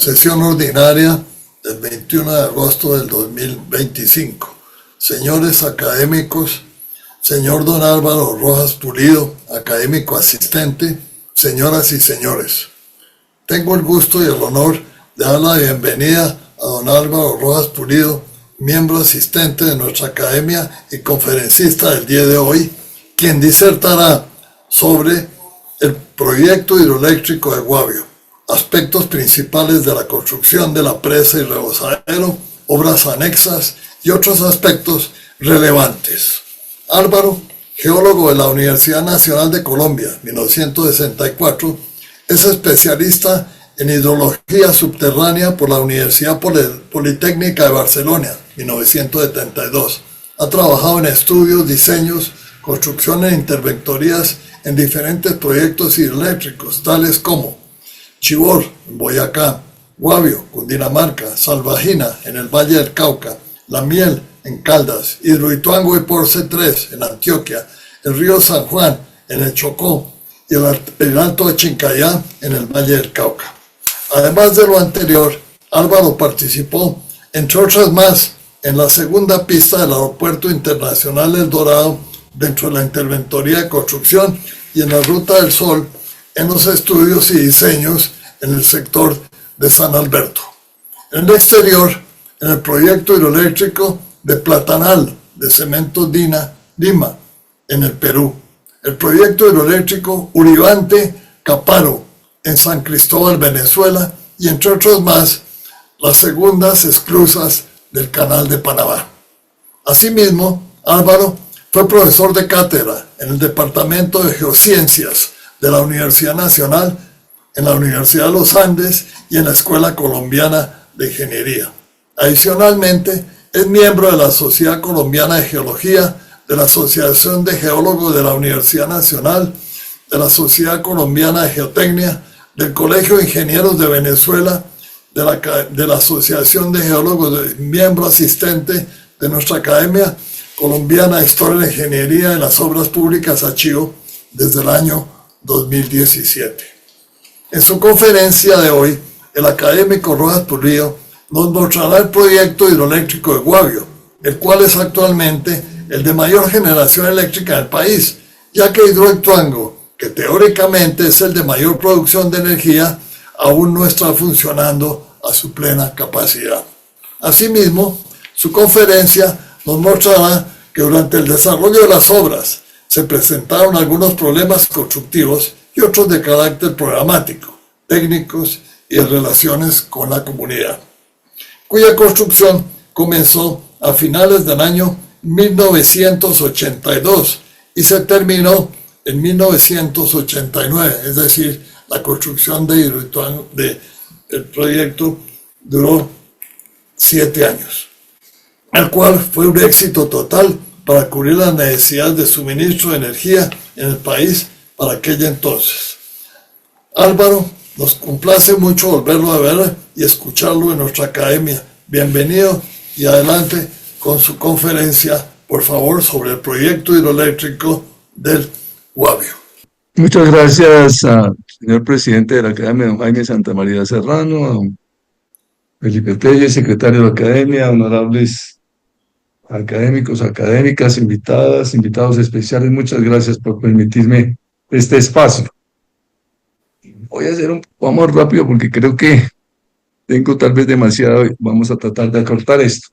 Sesión ordinaria del 21 de agosto del 2025. Señores académicos, señor don Álvaro Rojas Pulido, académico asistente, señoras y señores. Tengo el gusto y el honor de dar la bienvenida a don Álvaro Rojas Pulido, miembro asistente de nuestra academia y conferencista del día de hoy, quien disertará sobre el proyecto hidroeléctrico de Guavio, aspectos principales de la construcción de la presa y rebosadero, obras anexas y otros aspectos relevantes. Álvaro, geólogo de la Universidad Nacional de Colombia, 1964, es especialista en hidrología subterránea por la Universidad Politécnica de Barcelona, 1972. Ha trabajado en estudios, diseños, construcciones e interventorías en diferentes proyectos hidroeléctricos, tales como Chivor, en Boyacá, Guavio, Cundinamarca, Salvajina, en el Valle del Cauca, La Miel, en Caldas, Hidroituango y Porce 3, en Antioquia, el río San Juan, en el Chocó, y el Alto de Chincayá, en el Valle del Cauca. Además de lo anterior, Álvaro participó, entre otras más, en la segunda pista del Aeropuerto Internacional El Dorado, dentro de la interventoría de construcción, y en la Ruta del Sol, en los estudios y diseños en el sector de San Alberto. En el exterior, en el proyecto hidroeléctrico de Platanal, de Cementos Lima, en el Perú. El proyecto hidroeléctrico Uribante Caparo, en San Cristóbal, Venezuela, y entre otros más, las segundas esclusas del Canal de Panamá. Asimismo, Álvaro fue profesor de cátedra en el Departamento de Geociencias de la Universidad Nacional, en la Universidad de los Andes y en la Escuela Colombiana de Ingeniería. Adicionalmente, es miembro de la Sociedad Colombiana de Geología, de la Asociación de Geólogos de la Universidad Nacional, de la Sociedad Colombiana de Geotecnia, del Colegio de Ingenieros de Venezuela, de la Asociación de Geólogos, miembro asistente de nuestra Academia Colombiana de Historia de la Ingeniería de las Obras Públicas ACHIO desde el año 2017. En su conferencia de hoy, el académico Rojas Pulido nos mostrará el proyecto hidroeléctrico de Guavio, el cual es actualmente el de mayor generación eléctrica del país, ya que Hidroituango, que teóricamente es el de mayor producción de energía, aún no está funcionando a su plena capacidad. Asimismo, su conferencia nos mostrará que durante el desarrollo de las obras se presentaron algunos problemas constructivos y otros de carácter programático, técnicos y de relaciones con la comunidad, cuya construcción comenzó a finales del año 1982 y se terminó en 1989, es decir, la construcción de Hidroituango, el proyecto duró 7 años, el cual fue un éxito total para cubrir las necesidades de suministro de energía en el país para aquella entonces. Álvaro, nos complace mucho volverlo a ver y escucharlo en nuestra academia. Bienvenido y adelante con su conferencia, por favor, sobre el proyecto hidroeléctrico del Guavio. Muchas gracias, señor presidente de la Academia, don Jaime Santamaría Serrano, a don Felipe Telle, secretario de la Academia, honorables académicos, académicas, invitadas, invitados especiales, muchas gracias por permitirme este espacio. Voy a hacer vamos rápido porque creo que tengo tal vez demasiado, vamos a tratar de acortar esto.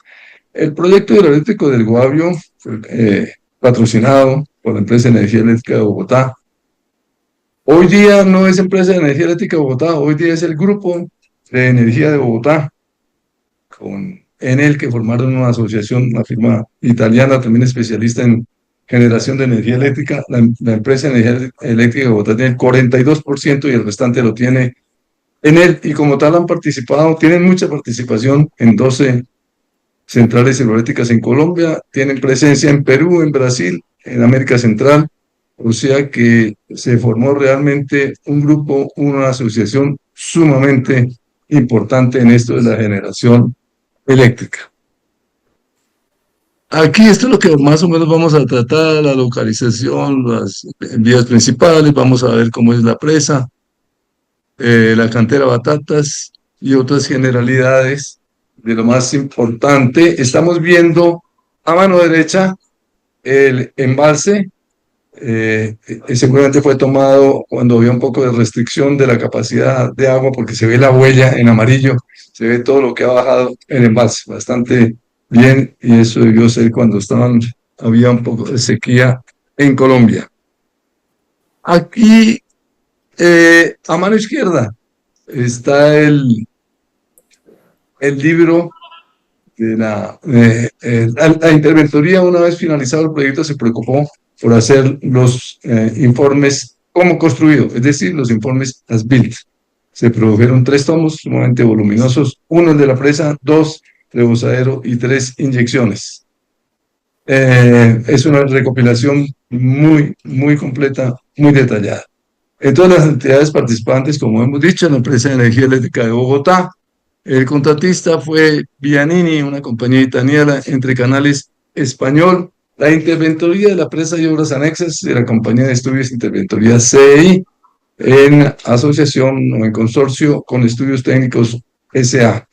El proyecto hidroeléctrico del Guavio fue patrocinado por la Empresa de Energía Eléctrica de Bogotá. Hoy día no es Empresa de Energía Eléctrica de Bogotá, hoy día es el Grupo de Energía de Bogotá, con Enel, que formaron una asociación, una firma italiana también especialista en generación de energía eléctrica. La Empresa de Energía Eléctrica de Bogotá tiene el 42% y el restante lo tiene Enel, y como tal han participado, tienen mucha participación en 12 centrales hidroeléctricas en Colombia, tienen presencia en Perú, en Brasil, en América Central, o sea que se formó realmente un grupo, una asociación sumamente importante en esto de la generación eléctrica. Aquí esto es lo que más o menos vamos a tratar, la localización, las vías principales, vamos a ver cómo es la presa, la cantera Batatas, y otras generalidades de lo más importante. Estamos viendo a mano derecha el embalse. Seguramente fue tomado cuando había un poco de restricción de la capacidad de agua, porque se ve la huella en amarillo, se ve todo lo que ha bajado el embalse bastante bien, y eso debió ser cuando había un poco de sequía en Colombia. Aquí, a mano izquierda, está el libro de la interventoría. Una vez finalizado el proyecto, se preocupó por hacer los informes como construido, es decir, los informes as-built. Se produjeron 3 tomos sumamente voluminosos: 1 el de la presa, 2 rebosadero y 3 inyecciones. Es una recopilación muy completa, muy detallada. En todas las entidades participantes, como hemos dicho, la empresa de energía eléctrica de Bogotá, el contratista fue Vianini, una compañía italiana entre canales español. La interventoría de la presa y obras anexas de la compañía de estudios Interventoría CEI, en asociación o en consorcio con Estudios Técnicos S.A.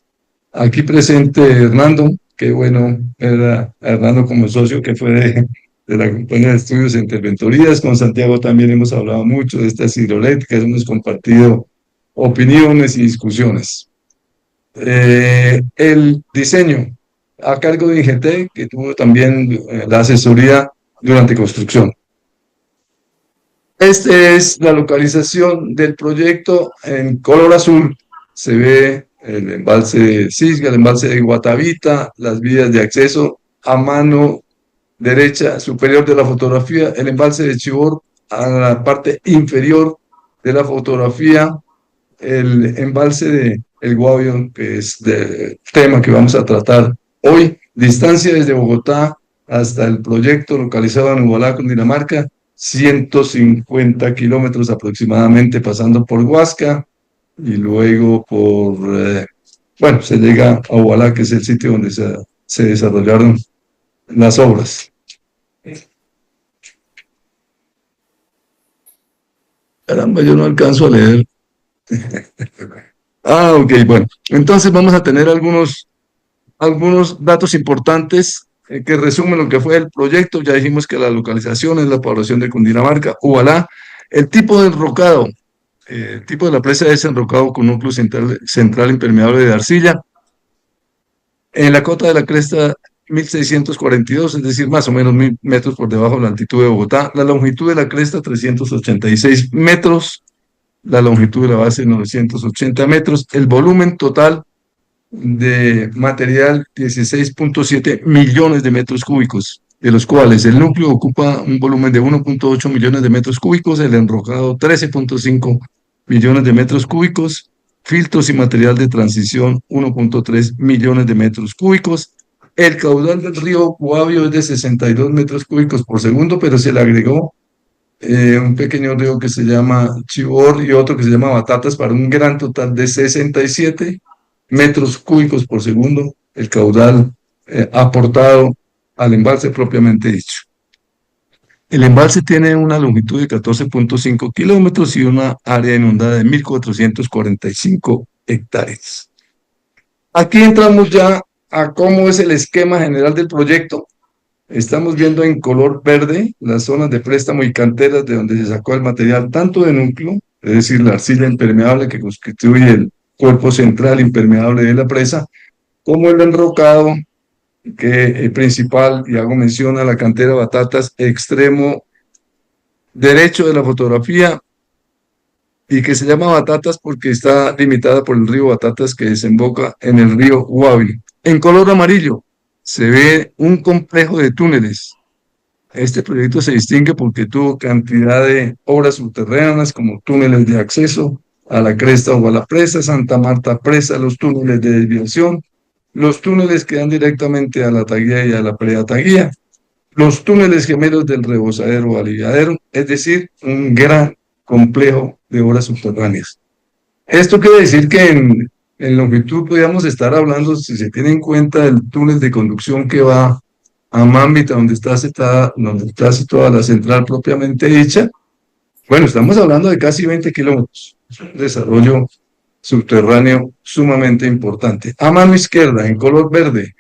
Aquí presente Hernando, qué bueno era Hernando como socio, que fue de la compañía de estudios e interventorías. Con Santiago también hemos hablado mucho de estas hidroeléctricas, hemos compartido opiniones y discusiones. El diseño a cargo de INGT, que tuvo también la asesoría durante construcción. Esta es la localización del proyecto. En color azul se ve el embalse de Cisga, el embalse de Guatavita, las vías de acceso. A mano derecha superior de la fotografía, el embalse de Chivor. A la parte inferior de la fotografía, el embalse de El Guavio, que es el tema que vamos a tratar hoy. Distancia desde Bogotá hasta el proyecto localizado en Ubalá, Cundinamarca, 150 kilómetros aproximadamente, pasando por Huasca y luego por, bueno, se llega a Ubalá, que es el sitio donde se desarrollaron las obras. Caramba, yo no alcanzo a leer. Ok, bueno. Entonces vamos a tener algunos datos importantes que resumen lo que fue el proyecto. Ya dijimos que la localización es la población de Cundinamarca, Ubalá. El tipo de enrocado, el tipo de la presa es enrocado con núcleo central impermeable de arcilla. En la cota de la cresta, 1642, es decir, más o menos 1000 metros por debajo de la altitud de Bogotá. La longitud de la cresta, 386 metros. La longitud de la base, 980 metros. El volumen total de material, 16.7 millones de metros cúbicos, de los cuales el núcleo ocupa un volumen de 1.8 millones de metros cúbicos, el enrocado 13.5 millones de metros cúbicos, filtros y material de transición 1.3 millones de metros cúbicos. El caudal del río Guavio es de 62 metros cúbicos por segundo, pero se le agregó un pequeño río que se llama Chivor y otro que se llama Batatas, para un gran total de 67 metros cúbicos por segundo, el caudal aportado al embalse propiamente dicho. El embalse tiene una longitud de 14.5 kilómetros y una área inundada de 1.445 hectáreas. Aquí entramos ya a cómo es el esquema general del proyecto. Estamos viendo en color verde las zonas de préstamo y canteras de donde se sacó el material, tanto de núcleo, es decir, la arcilla impermeable que constituye el cuerpo central impermeable de la presa, como el enrocado, que principal, y hago mención a la cantera Batatas, extremo derecho de la fotografía, y que se llama Batatas porque está limitada por el río Batatas, que desemboca en el río Guavio. En color amarillo se ve un complejo de túneles. Este proyecto se distingue porque tuvo cantidad de obras subterráneas, como túneles de acceso a la cresta o a la presa, Santa Marta Presa, los túneles de desviación, los túneles que dan directamente a la taguía y a la preataguía, los túneles gemelos del rebosadero o aliviadero, es decir, un gran complejo de obras subterráneas. Esto quiere decir que en longitud podríamos estar hablando, si se tiene en cuenta el túnel de conducción que va a Mambita, donde está situada la central propiamente dicha, bueno, estamos hablando de casi 20 kilómetros. Es un desarrollo subterráneo sumamente importante. A mano izquierda, en color verde,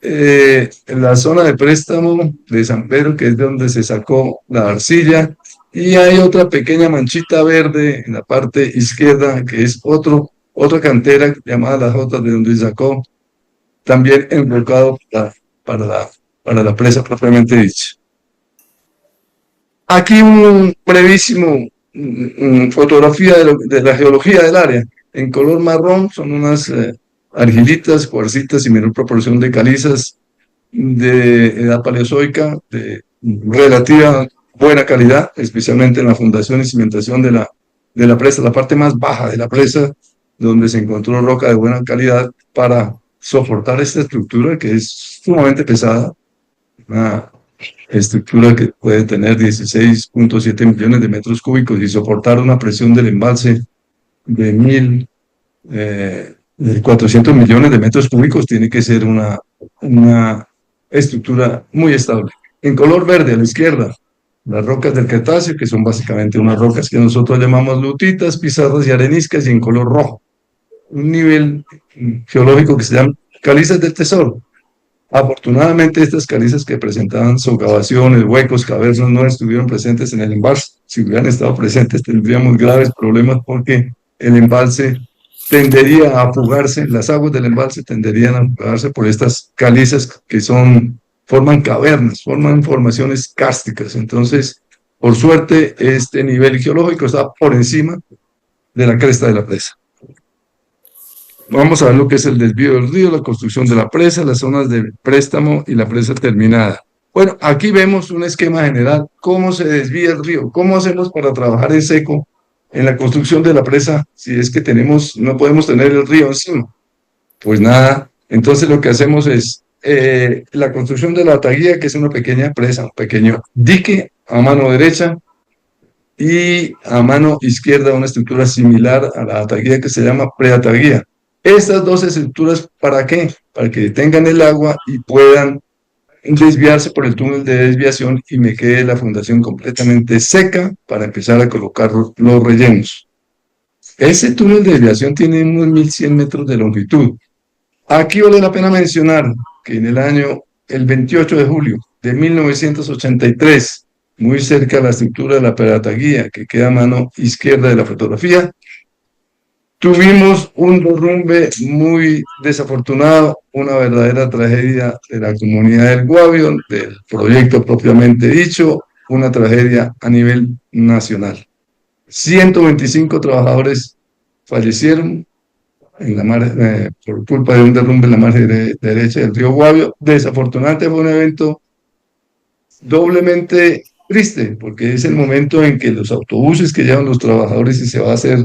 en la zona de préstamo de San Pedro, que es de donde se sacó la arcilla, y hay otra pequeña manchita verde en la parte izquierda, que es otra cantera llamada Las Jotas, de donde se sacó también enfocado para la, para la presa propiamente dicha. Aquí un brevísimo fotografía de la geología del área. En color marrón son unas argilitas, cuarcitas y menor proporción de calizas de edad paleozoica, de relativa buena calidad, especialmente en la fundación y cimentación de la presa, la parte más baja de la presa, donde se encontró roca de buena calidad para soportar esta estructura que es sumamente pesada, una estructura que puede tener 16.7 millones de metros cúbicos y soportar una presión del embalse de 1.400 millones de metros cúbicos. Tiene que ser una estructura muy estable. En color verde a la izquierda, las rocas del Cretáceo, que son básicamente unas rocas que nosotros llamamos lutitas, pizarras y areniscas, y en color rojo, un nivel geológico que se llama calizas del tesoro. Afortunadamente, estas calizas que presentaban socavaciones, huecos, cavernas, no estuvieron presentes en el embalse. Si hubieran estado presentes, tendríamos graves problemas, porque el embalse tendería a fugarse, las aguas del embalse tenderían a fugarse por estas calizas que forman cavernas, forman formaciones kársticas. Entonces, por suerte, este nivel geológico está por encima de la cresta de la presa. Vamos a ver lo que es el desvío del río, la construcción de la presa, las zonas de préstamo y la presa terminada. Bueno, aquí vemos un esquema general, cómo se desvía el río, cómo hacemos para trabajar en seco en la construcción de la presa, si es que no podemos tener el río encima. Pues nada, entonces lo que hacemos es la construcción de la ataguía, que es una pequeña presa, un pequeño dique a mano derecha, y a mano izquierda una estructura similar a la ataguía que se llama preataguía. Estas dos estructuras, ¿para qué? Para que detengan el agua y puedan desviarse por el túnel de desviación y me quede la fundación completamente seca para empezar a colocar los rellenos. Ese túnel de desviación tiene unos 1.100 metros de longitud. Aquí vale la pena mencionar que en el 28 de julio de 1983, muy cerca de la estructura de la Perataguía, que queda a mano izquierda de la fotografía, tuvimos un derrumbe muy desafortunado, una verdadera tragedia de la comunidad del Guavio, del proyecto propiamente dicho, una tragedia a nivel nacional. 125 trabajadores fallecieron por culpa de un derrumbe en la margen derecha del río Guavio. Desafortunadamente fue un evento doblemente triste, porque es el momento en que los autobuses que llevan los trabajadores y se va a hacer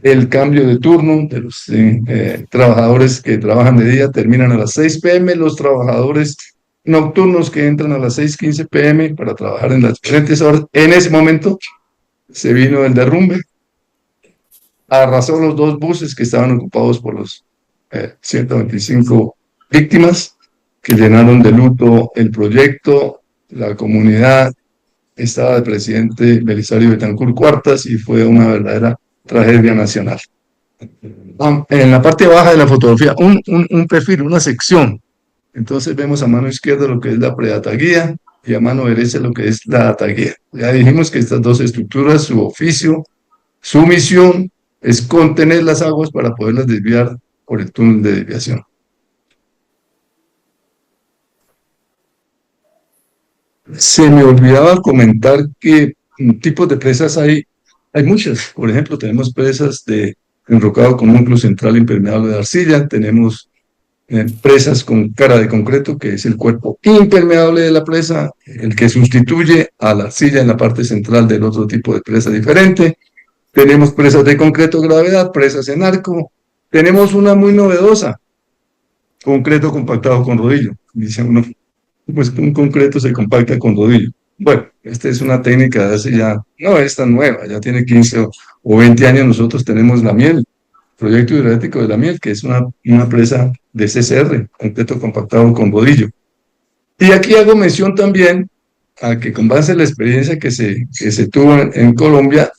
el cambio de turno de los trabajadores que trabajan de día, terminan a las 6 p.m., los trabajadores nocturnos que entran a las 6:15 p.m. para trabajar en las diferentes horas. En ese momento se vino el derrumbe, arrasó los dos buses que estaban ocupados por los 125 víctimas, que llenaron de luto el proyecto, la comunidad. Estaba el presidente Belisario Betancur Cuartas y fue una verdadera tragedia nacional. En la parte baja de la fotografía, un perfil, una sección. Entonces vemos a mano izquierda lo que es la preataguía y a mano derecha lo que es la ataguía. Ya dijimos que estas dos estructuras, su oficio, su misión es contener las aguas para poderlas desviar por el túnel de desviación. Se me olvidaba comentar que tipos de presas hay muchas. Por ejemplo, tenemos presas de enrocado con núcleo central impermeable de arcilla, tenemos presas con cara de concreto, que es el cuerpo impermeable de la presa, el que sustituye a la arcilla en la parte central del otro tipo de presa diferente. Tenemos presas de concreto gravedad, presas en arco. Tenemos una muy novedosa, concreto compactado con rodillo. Dice uno, pues un concreto se compacta con rodillo. Bueno, esta es una técnica de hace ya, no es tan nueva, ya tiene 15 o 20 años. Nosotros tenemos la miel, proyecto hidráulico de la miel, que es una presa de CCR, concreto compactado con rodillo. Y aquí hago mención también a que con base en la experiencia que se tuvo en Colombia,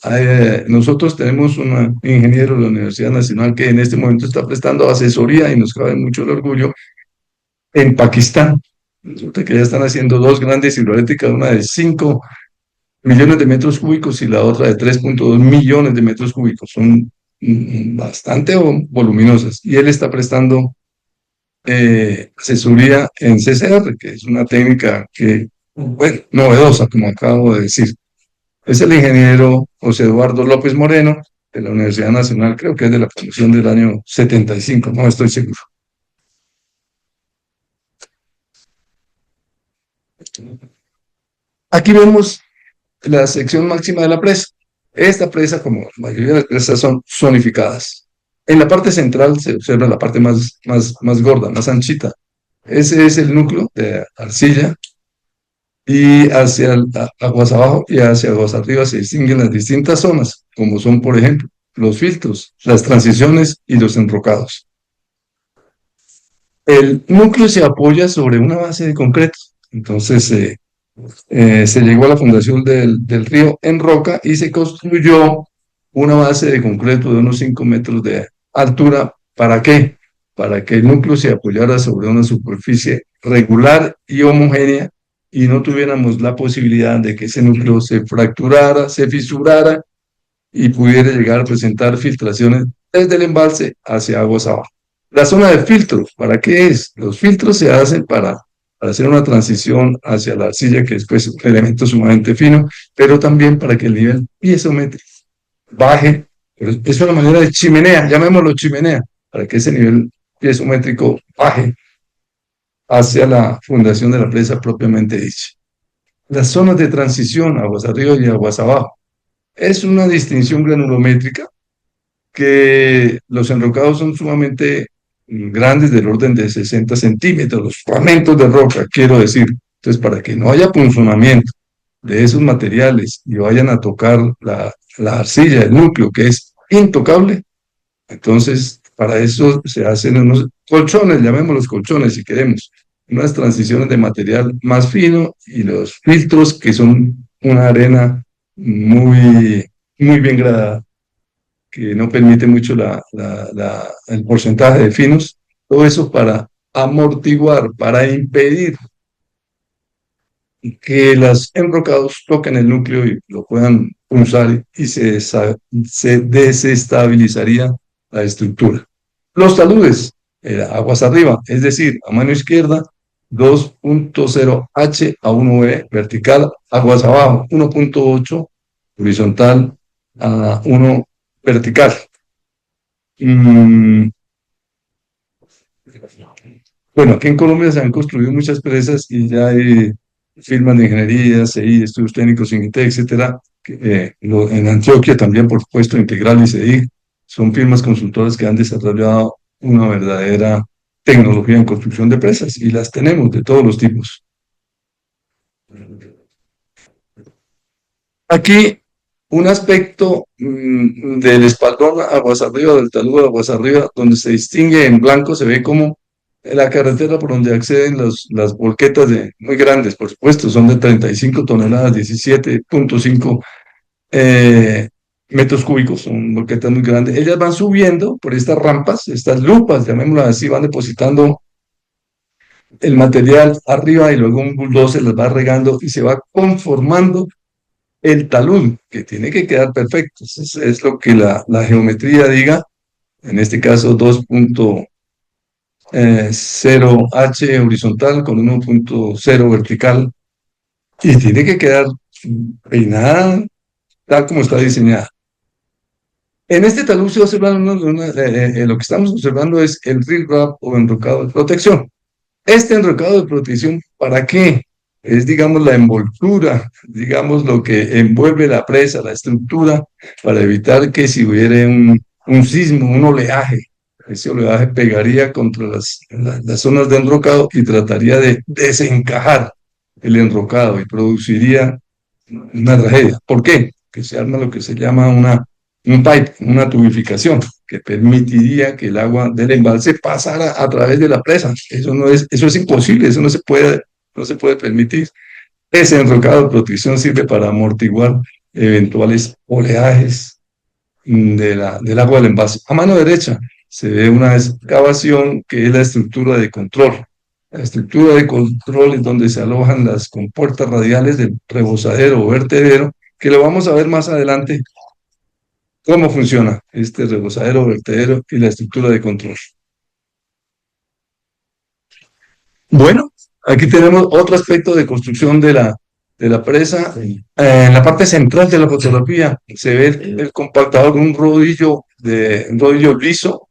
nosotros tenemos un ingeniero de la Universidad Nacional que en este momento está prestando asesoría y nos cabe mucho el orgullo en Pakistán. Resulta que ya están haciendo dos grandes hidroeléctricas, una de 5 millones de metros cúbicos y la otra de 3,2 millones de metros cúbicos. Son bastante voluminosas. Y él está prestando asesoría en CCR, que es una técnica que, bueno, novedosa, como acabo de decir. Es el ingeniero José Eduardo López Moreno, de la Universidad Nacional, creo que es de la promoción del año 75, no estoy seguro. Aquí vemos la sección máxima de la presa. Esta presa, como la mayoría de las presas, son zonificadas. En la parte central se observa la parte más gorda, más anchita. Ese es el núcleo de arcilla y hacia aguas abajo y hacia aguas arriba se distinguen las distintas zonas, como son, por ejemplo, los filtros, las transiciones y los enrocados. El núcleo se apoya sobre una base de concreto, entonces se llegó a la fundación del río en roca y se construyó una base de concreto de unos 5 metros de altura. ¿Para qué? Para que el núcleo se apoyara sobre una superficie regular y homogénea y no tuviéramos la posibilidad de que ese núcleo se fracturara, se fisurara y pudiera llegar a presentar filtraciones desde el embalse hacia aguas abajo. La zona de filtro, ¿para qué es? Los filtros se hacen para hacer una transición hacia la arcilla, que es pues, un elemento sumamente fino, pero también para que el nivel piezométrico baje. Es una manera de chimenea, llamémoslo chimenea, para que ese nivel piezométrico baje hacia la fundación de la presa propiamente dicha. Las zonas de transición, aguas arriba y aguas abajo, es una distinción granulométrica que los enrocados son sumamente grandes, del orden de 60 centímetros, los fragmentos de roca, quiero decir. Entonces, para que no haya punzonamiento de esos materiales y vayan a tocar la arcilla, el núcleo, que es intocable, entonces para eso se hacen unos colchones, llamémoslos colchones si queremos, unas transiciones de material más fino y los filtros que son una arena muy bien gradada, que no permite mucho el porcentaje de finos, todo eso para amortiguar, para impedir que los enrocados toquen el núcleo y lo puedan punzar y se desestabilizaría la estructura. Los taludes, aguas arriba, es decir, a mano izquierda, 2.0 H a 1 vertical, aguas abajo, 1.8 horizontal a 1 vertical. Bueno, aquí en Colombia se han construido muchas presas y ya hay firmas de ingeniería, CI, estudios técnicos, INITEC, etcétera. En Antioquia también, por supuesto, Integral y CI, son firmas consultoras que han desarrollado una verdadera tecnología en construcción de presas y las tenemos de todos los tipos. Aquí un aspecto del espaldón aguas arriba, del talud aguas arriba, donde se distingue en blanco, se ve como la carretera por donde acceden las volquetas muy grandes, por supuesto, son de 35 toneladas, 17.5 metros cúbicos, son volquetas muy grandes. Ellas van subiendo por estas rampas, estas lupas, llamémoslas así, van depositando el material arriba y luego un bulldozer las va regando y se va conformando el talud, que tiene que quedar perfecto. Es lo que la geometría diga, en este caso 2.0 H horizontal con 1.0 vertical, y tiene que quedar peinada tal como está diseñada. En este talud se observa lo que estamos observando es el riprap o enrocado de protección. Este enrocado de protección, ¿para qué? Es, digamos, la envoltura, digamos, lo que envuelve la presa, la estructura, para evitar que si hubiera un sismo, un oleaje, ese oleaje pegaría contra las zonas de enrocado y trataría de desencajar el enrocado y produciría una tragedia. ¿Por qué? Que se arma lo que se llama un pipe, una tubificación, que permitiría que el agua del embalse pasara a través de la presa. Eso es imposible, eso no se puede permitir. Ese enrocado de protección sirve para amortiguar eventuales oleajes del agua del envase. A mano derecha se ve una excavación que es la estructura de control. La estructura de control es donde se alojan las compuertas radiales del rebosadero o vertedero, que lo vamos a ver más adelante cómo funciona este rebosadero, vertedero y la estructura de control. Bueno, aquí tenemos otro aspecto de construcción de la presa. En la parte central de la fotografía se ve el compactador, un rodillo liso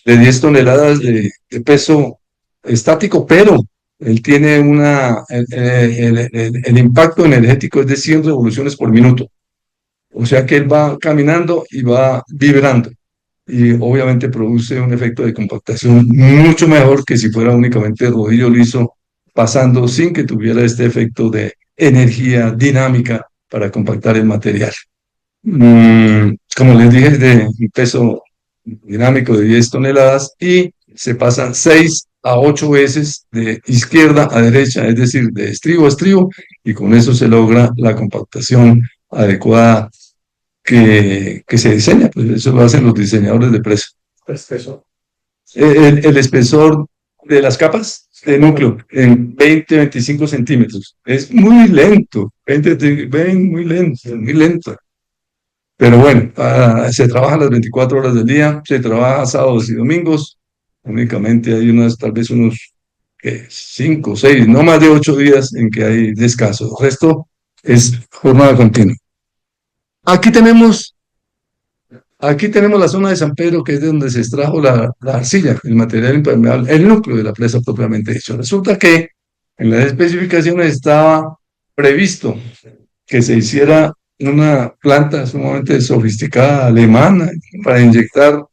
de 10 toneladas de peso estático, pero él tiene el impacto energético es de 100 revoluciones por minuto. O sea que él va caminando y va vibrando. Y obviamente produce un efecto de compactación mucho mejor que si fuera únicamente rodillo liso pasando sin que tuviera este efecto de energía dinámica para compactar el material. Como les dije, es de un peso dinámico de 10 toneladas y se pasan 6 a 8 veces de izquierda a derecha, es decir, de estribo a estribo, y con eso se logra la compactación adecuada que se diseña, pues eso lo hacen los diseñadores de presa. El espesor de las capas de núcleo en 20-25 centímetros. Es muy lento, muy lento, muy lento. Pero bueno, se trabaja las 24 horas del día, se trabaja sábados y domingos, únicamente hay tal vez unos 5, 6, no más de 8 días en que hay descanso. El resto es jornada continua. Aquí tenemos la zona de San Pedro, que es de donde se extrajo la arcilla, el material impermeable, el núcleo de la presa propiamente dicho. Resulta que en las especificaciones estaba previsto que se hiciera una planta sumamente sofisticada alemana para inyectar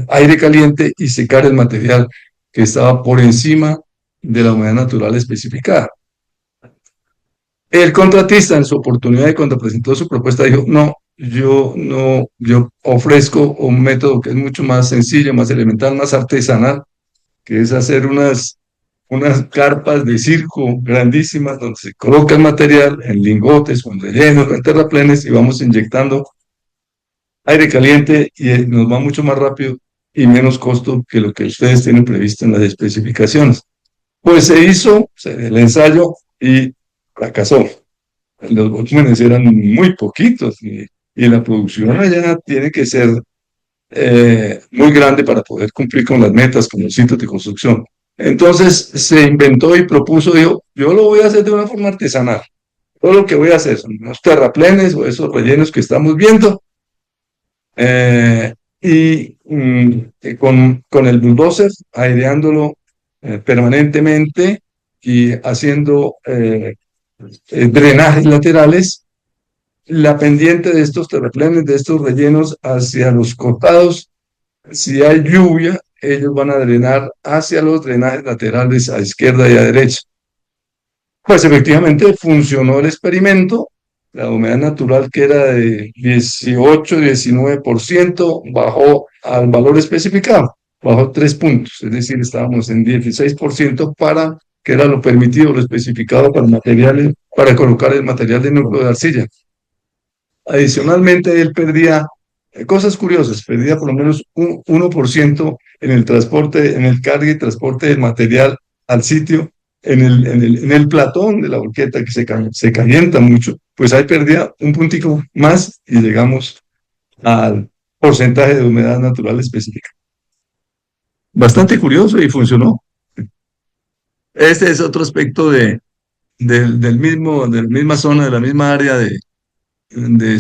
aire caliente y secar el material que estaba por encima de la humedad natural especificada. El contratista, en su oportunidad de cuando presentó su propuesta, dijo: yo ofrezco un método que es mucho más sencillo, más elemental, más artesanal, que es hacer unas carpas de circo grandísimas donde se coloca el material en lingotes, con rellenos, en terraplenes, y vamos inyectando aire caliente y nos va mucho más rápido y menos costo que lo que ustedes tienen previsto en las especificaciones. Pues se hizo el ensayo y fracasó. Los volúmenes eran muy poquitos y la producción allá tiene que ser muy grande para poder cumplir con las metas, con los sitios de construcción. Entonces se inventó y propuso, dijo: yo lo voy a hacer de una forma artesanal. Todo lo que voy a hacer son unos terraplenes o esos rellenos que estamos viendo, y con el bulldozer aireándolo permanentemente y haciendo drenajes laterales. La pendiente de estos terraplenes, de estos rellenos hacia los costados, si hay lluvia, ellos van a drenar hacia los drenajes laterales a izquierda y a derecha. Pues efectivamente funcionó el experimento. La humedad natural, que era de 18-19%, bajó al valor especificado, bajó 3 puntos, es decir, estábamos en 16% que era lo permitido, lo especificado para colocar el material de núcleo de arcilla. Adicionalmente, él perdía cosas curiosas, perdía por lo menos un 1% en el transporte, en el carga y transporte del material al sitio, en el platón de la volqueta, que se calienta mucho, pues ahí perdía un puntico más y llegamos al porcentaje de humedad natural específica. Bastante curioso y funcionó. Este es otro aspecto de la misma zona, de la misma área de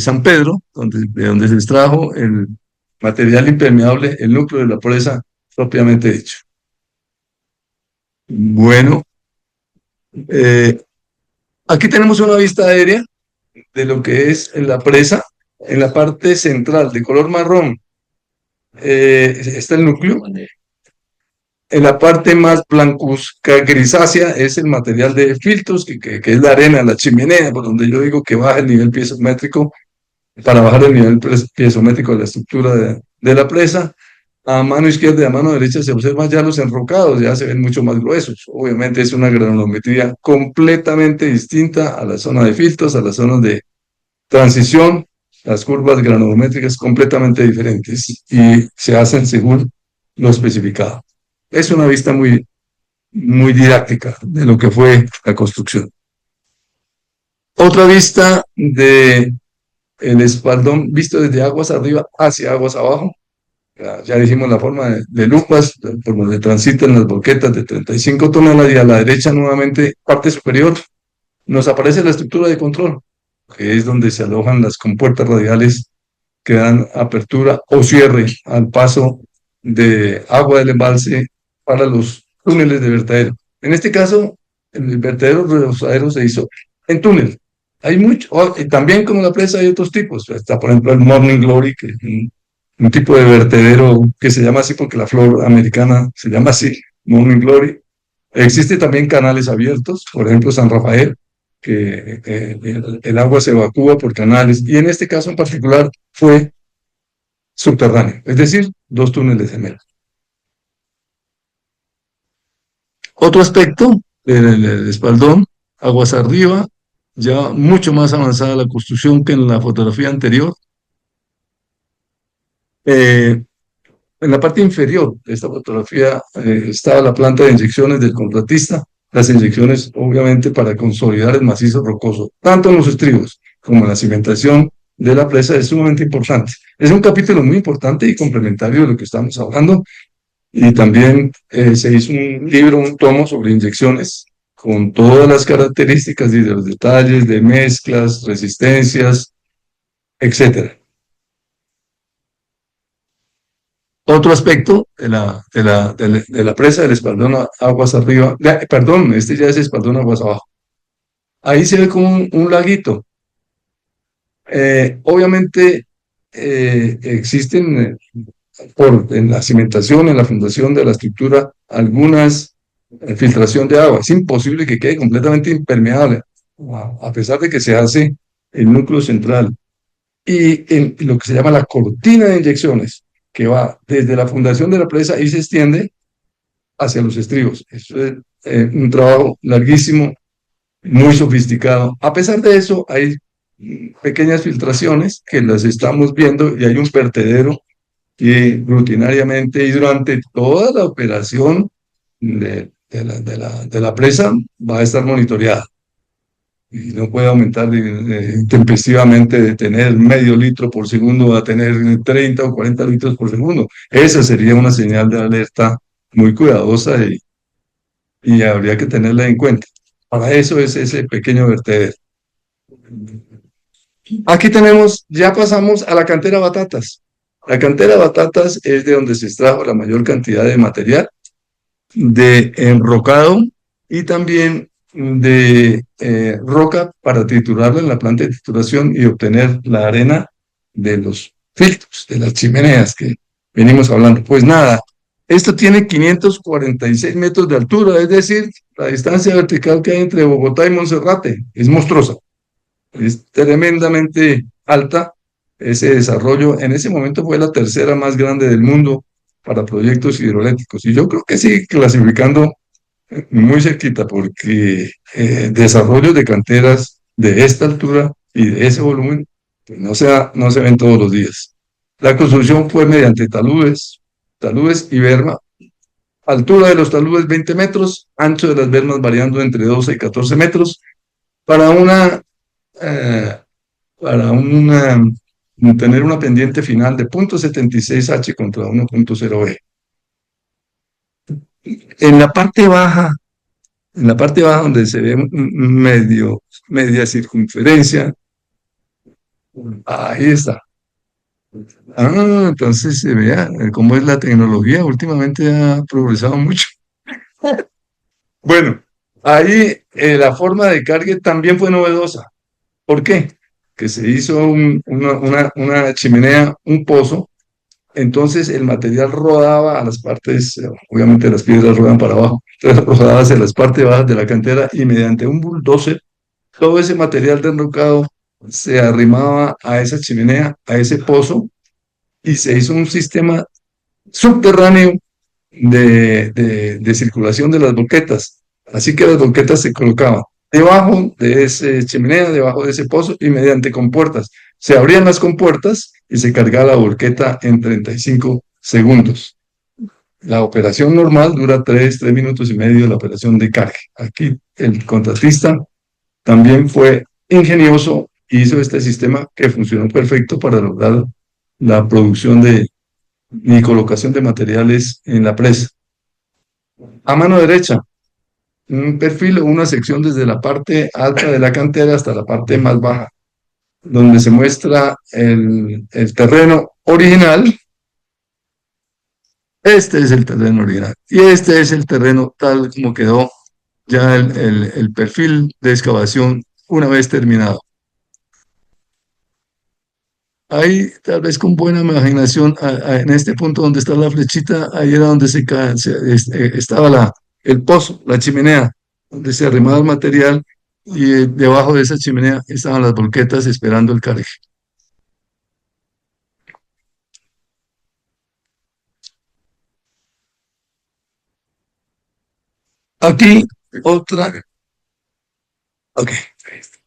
San Pedro, de donde se extrajo el material impermeable, el núcleo de la presa propiamente dicho. Bueno, aquí tenemos una vista aérea de lo que es en la presa. En la parte central, de color marrón, está el núcleo. En la parte más blancuzca, grisácea, es el material de filtros, que es la arena, la chimenea, por donde yo digo que baja el nivel piezométrico, para bajar el nivel piezométrico de la estructura de la presa. a mano izquierda y a mano derecha se observan ya los enrocados, ya se ven mucho más gruesos. Obviamente es una granulometría completamente distinta a la zona de filtros, a las zonas de transición, las curvas granulométricas completamente diferentes y se hacen según lo especificado. Es una vista muy didáctica de lo que fue la construcción. Otra vista de el espaldón visto desde aguas arriba hacia aguas abajo. Ya dijimos la forma de lupas por donde transitan las boquetas de 35 toneladas y a la derecha nuevamente, parte superior, nos aparece la estructura de control, que es donde se alojan las compuertas radiales que dan apertura o cierre al paso de agua del embalse para los túneles de vertedero. En este caso, el vertedero reposadero se hizo en túnel. Hay mucho, y también como la presa hay otros tipos. Está, por ejemplo, el Morning Glory, que es un tipo de vertedero que se llama así porque la flor americana se llama así, Morning Glory. Existe también canales abiertos, por ejemplo, San Rafael, que el agua se evacúa por canales, y en este caso en particular fue subterráneo, es decir, dos túneles gemelos. Otro aspecto del espaldón, aguas arriba, ya mucho más avanzada la construcción que en la fotografía anterior. En la parte inferior de esta fotografía estaba la planta de inyecciones del contratista, las inyecciones obviamente para consolidar el macizo rocoso, tanto en los estribos como en la cimentación de la presa es sumamente importante. Es un capítulo muy importante y complementario de lo que estamos hablando, y también se hizo un libro, un tomo sobre inyecciones con todas las características y de los detalles de mezclas, resistencias, etcétera. Otro aspecto de la presa del espaldón aguas arriba, perdón, este ya es espaldón aguas abajo. Ahí se ve como un laguito. Obviamente existen en la cimentación, en la fundación de la estructura, algunas filtración de agua. Es imposible que quede completamente impermeable, a pesar de que se hace el núcleo central. Y en lo que se llama la cortina de inyecciones, que va desde la fundación de la presa y se extiende hacia los estribos. Eso es un trabajo larguísimo, muy sofisticado. A pesar de eso, hay pequeñas filtraciones que las estamos viendo y hay un vertedero que rutinariamente y durante toda la operación de la presa va a estar monitoreada y no puede aumentar tempestivamente de tener medio litro por segundo a tener 30 o 40 litros por segundo. Esa sería una señal de alerta muy cuidadosa y habría que tenerla en cuenta. Para eso es ese pequeño vertedero. Aquí tenemos, ya pasamos a la cantera Batatas. La cantera Batatas es de donde se extrajo la mayor cantidad de material de enrocado y también de roca para triturarla en la planta de trituración y obtener la arena de los filtros, de las chimeneas que venimos hablando. Pues nada, esto tiene 546 metros de altura, es decir, la distancia vertical que hay entre Bogotá y Monserrate es monstruosa, es tremendamente alta. Ese desarrollo en ese momento fue la tercera más grande del mundo para proyectos hidroeléctricos. Y yo creo que sí, clasificando muy cerquita, porque desarrollos de canteras de esta altura y de ese volumen pues no se ven todos los días. La construcción fue mediante taludes y berma. Altura de los taludes 20 metros, ancho de las bermas variando entre 12 y 14 metros, para eh, para tener una pendiente final de 0.76H contra 1.0E. En la parte baja donde se ve media circunferencia, ahí está. Entonces se vea cómo es la tecnología, últimamente ha progresado mucho. Bueno, ahí la forma de cargue también fue novedosa. ¿Por qué? Que se hizo una chimenea, un pozo. Entonces el material rodaba a las partes, obviamente las piedras rodan para abajo, entonces rodaba hacia las partes bajas de la cantera y mediante un bulldozer todo ese material derrocado se arrimaba a esa chimenea, a ese pozo, y se hizo un sistema subterráneo de circulación de las volquetas. Así que las volquetas se colocaban debajo de esa chimenea, debajo de ese pozo y mediante compuertas. Se abrían las compuertas y se cargaba la volqueta en 35 segundos. La operación normal dura 3 minutos y medio, la operación de carga. Aquí el contratista también fue ingenioso, hizo este sistema que funcionó perfecto para lograr la producción y colocación de materiales en la presa. A mano derecha, un perfil o una sección desde la parte alta de la cantera hasta la parte más baja, donde se muestra el terreno original. Este es el terreno original y este es el terreno tal como quedó ya el perfil de excavación una vez terminado. Ahí, tal vez con buena imaginación, en este punto donde está la flechita, ahí era donde estaba el pozo, la chimenea, donde se arrimaba el material y debajo de esa chimenea estaban las volquetas esperando el cargue. Aquí otra, ok.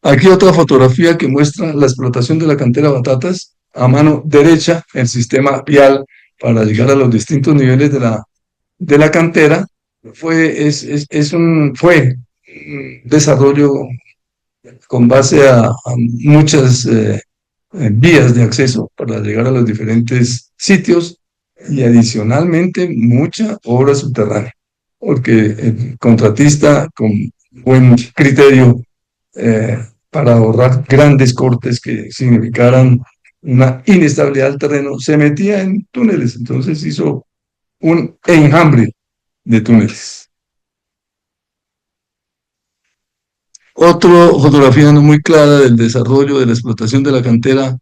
Aquí otra fotografía que muestra la explotación de la cantera Batatas. A mano derecha, el sistema vial para llegar a los distintos niveles de la cantera. Fue un desarrollo con base a muchas vías de acceso para llegar a los diferentes sitios y adicionalmente mucha obra subterránea, porque el contratista con buen criterio para ahorrar grandes cortes que significaran una inestabilidad del terreno, se metía en túneles, entonces hizo un enjambre de túneles. Otra fotografía no muy clara del desarrollo de la explotación de la cantera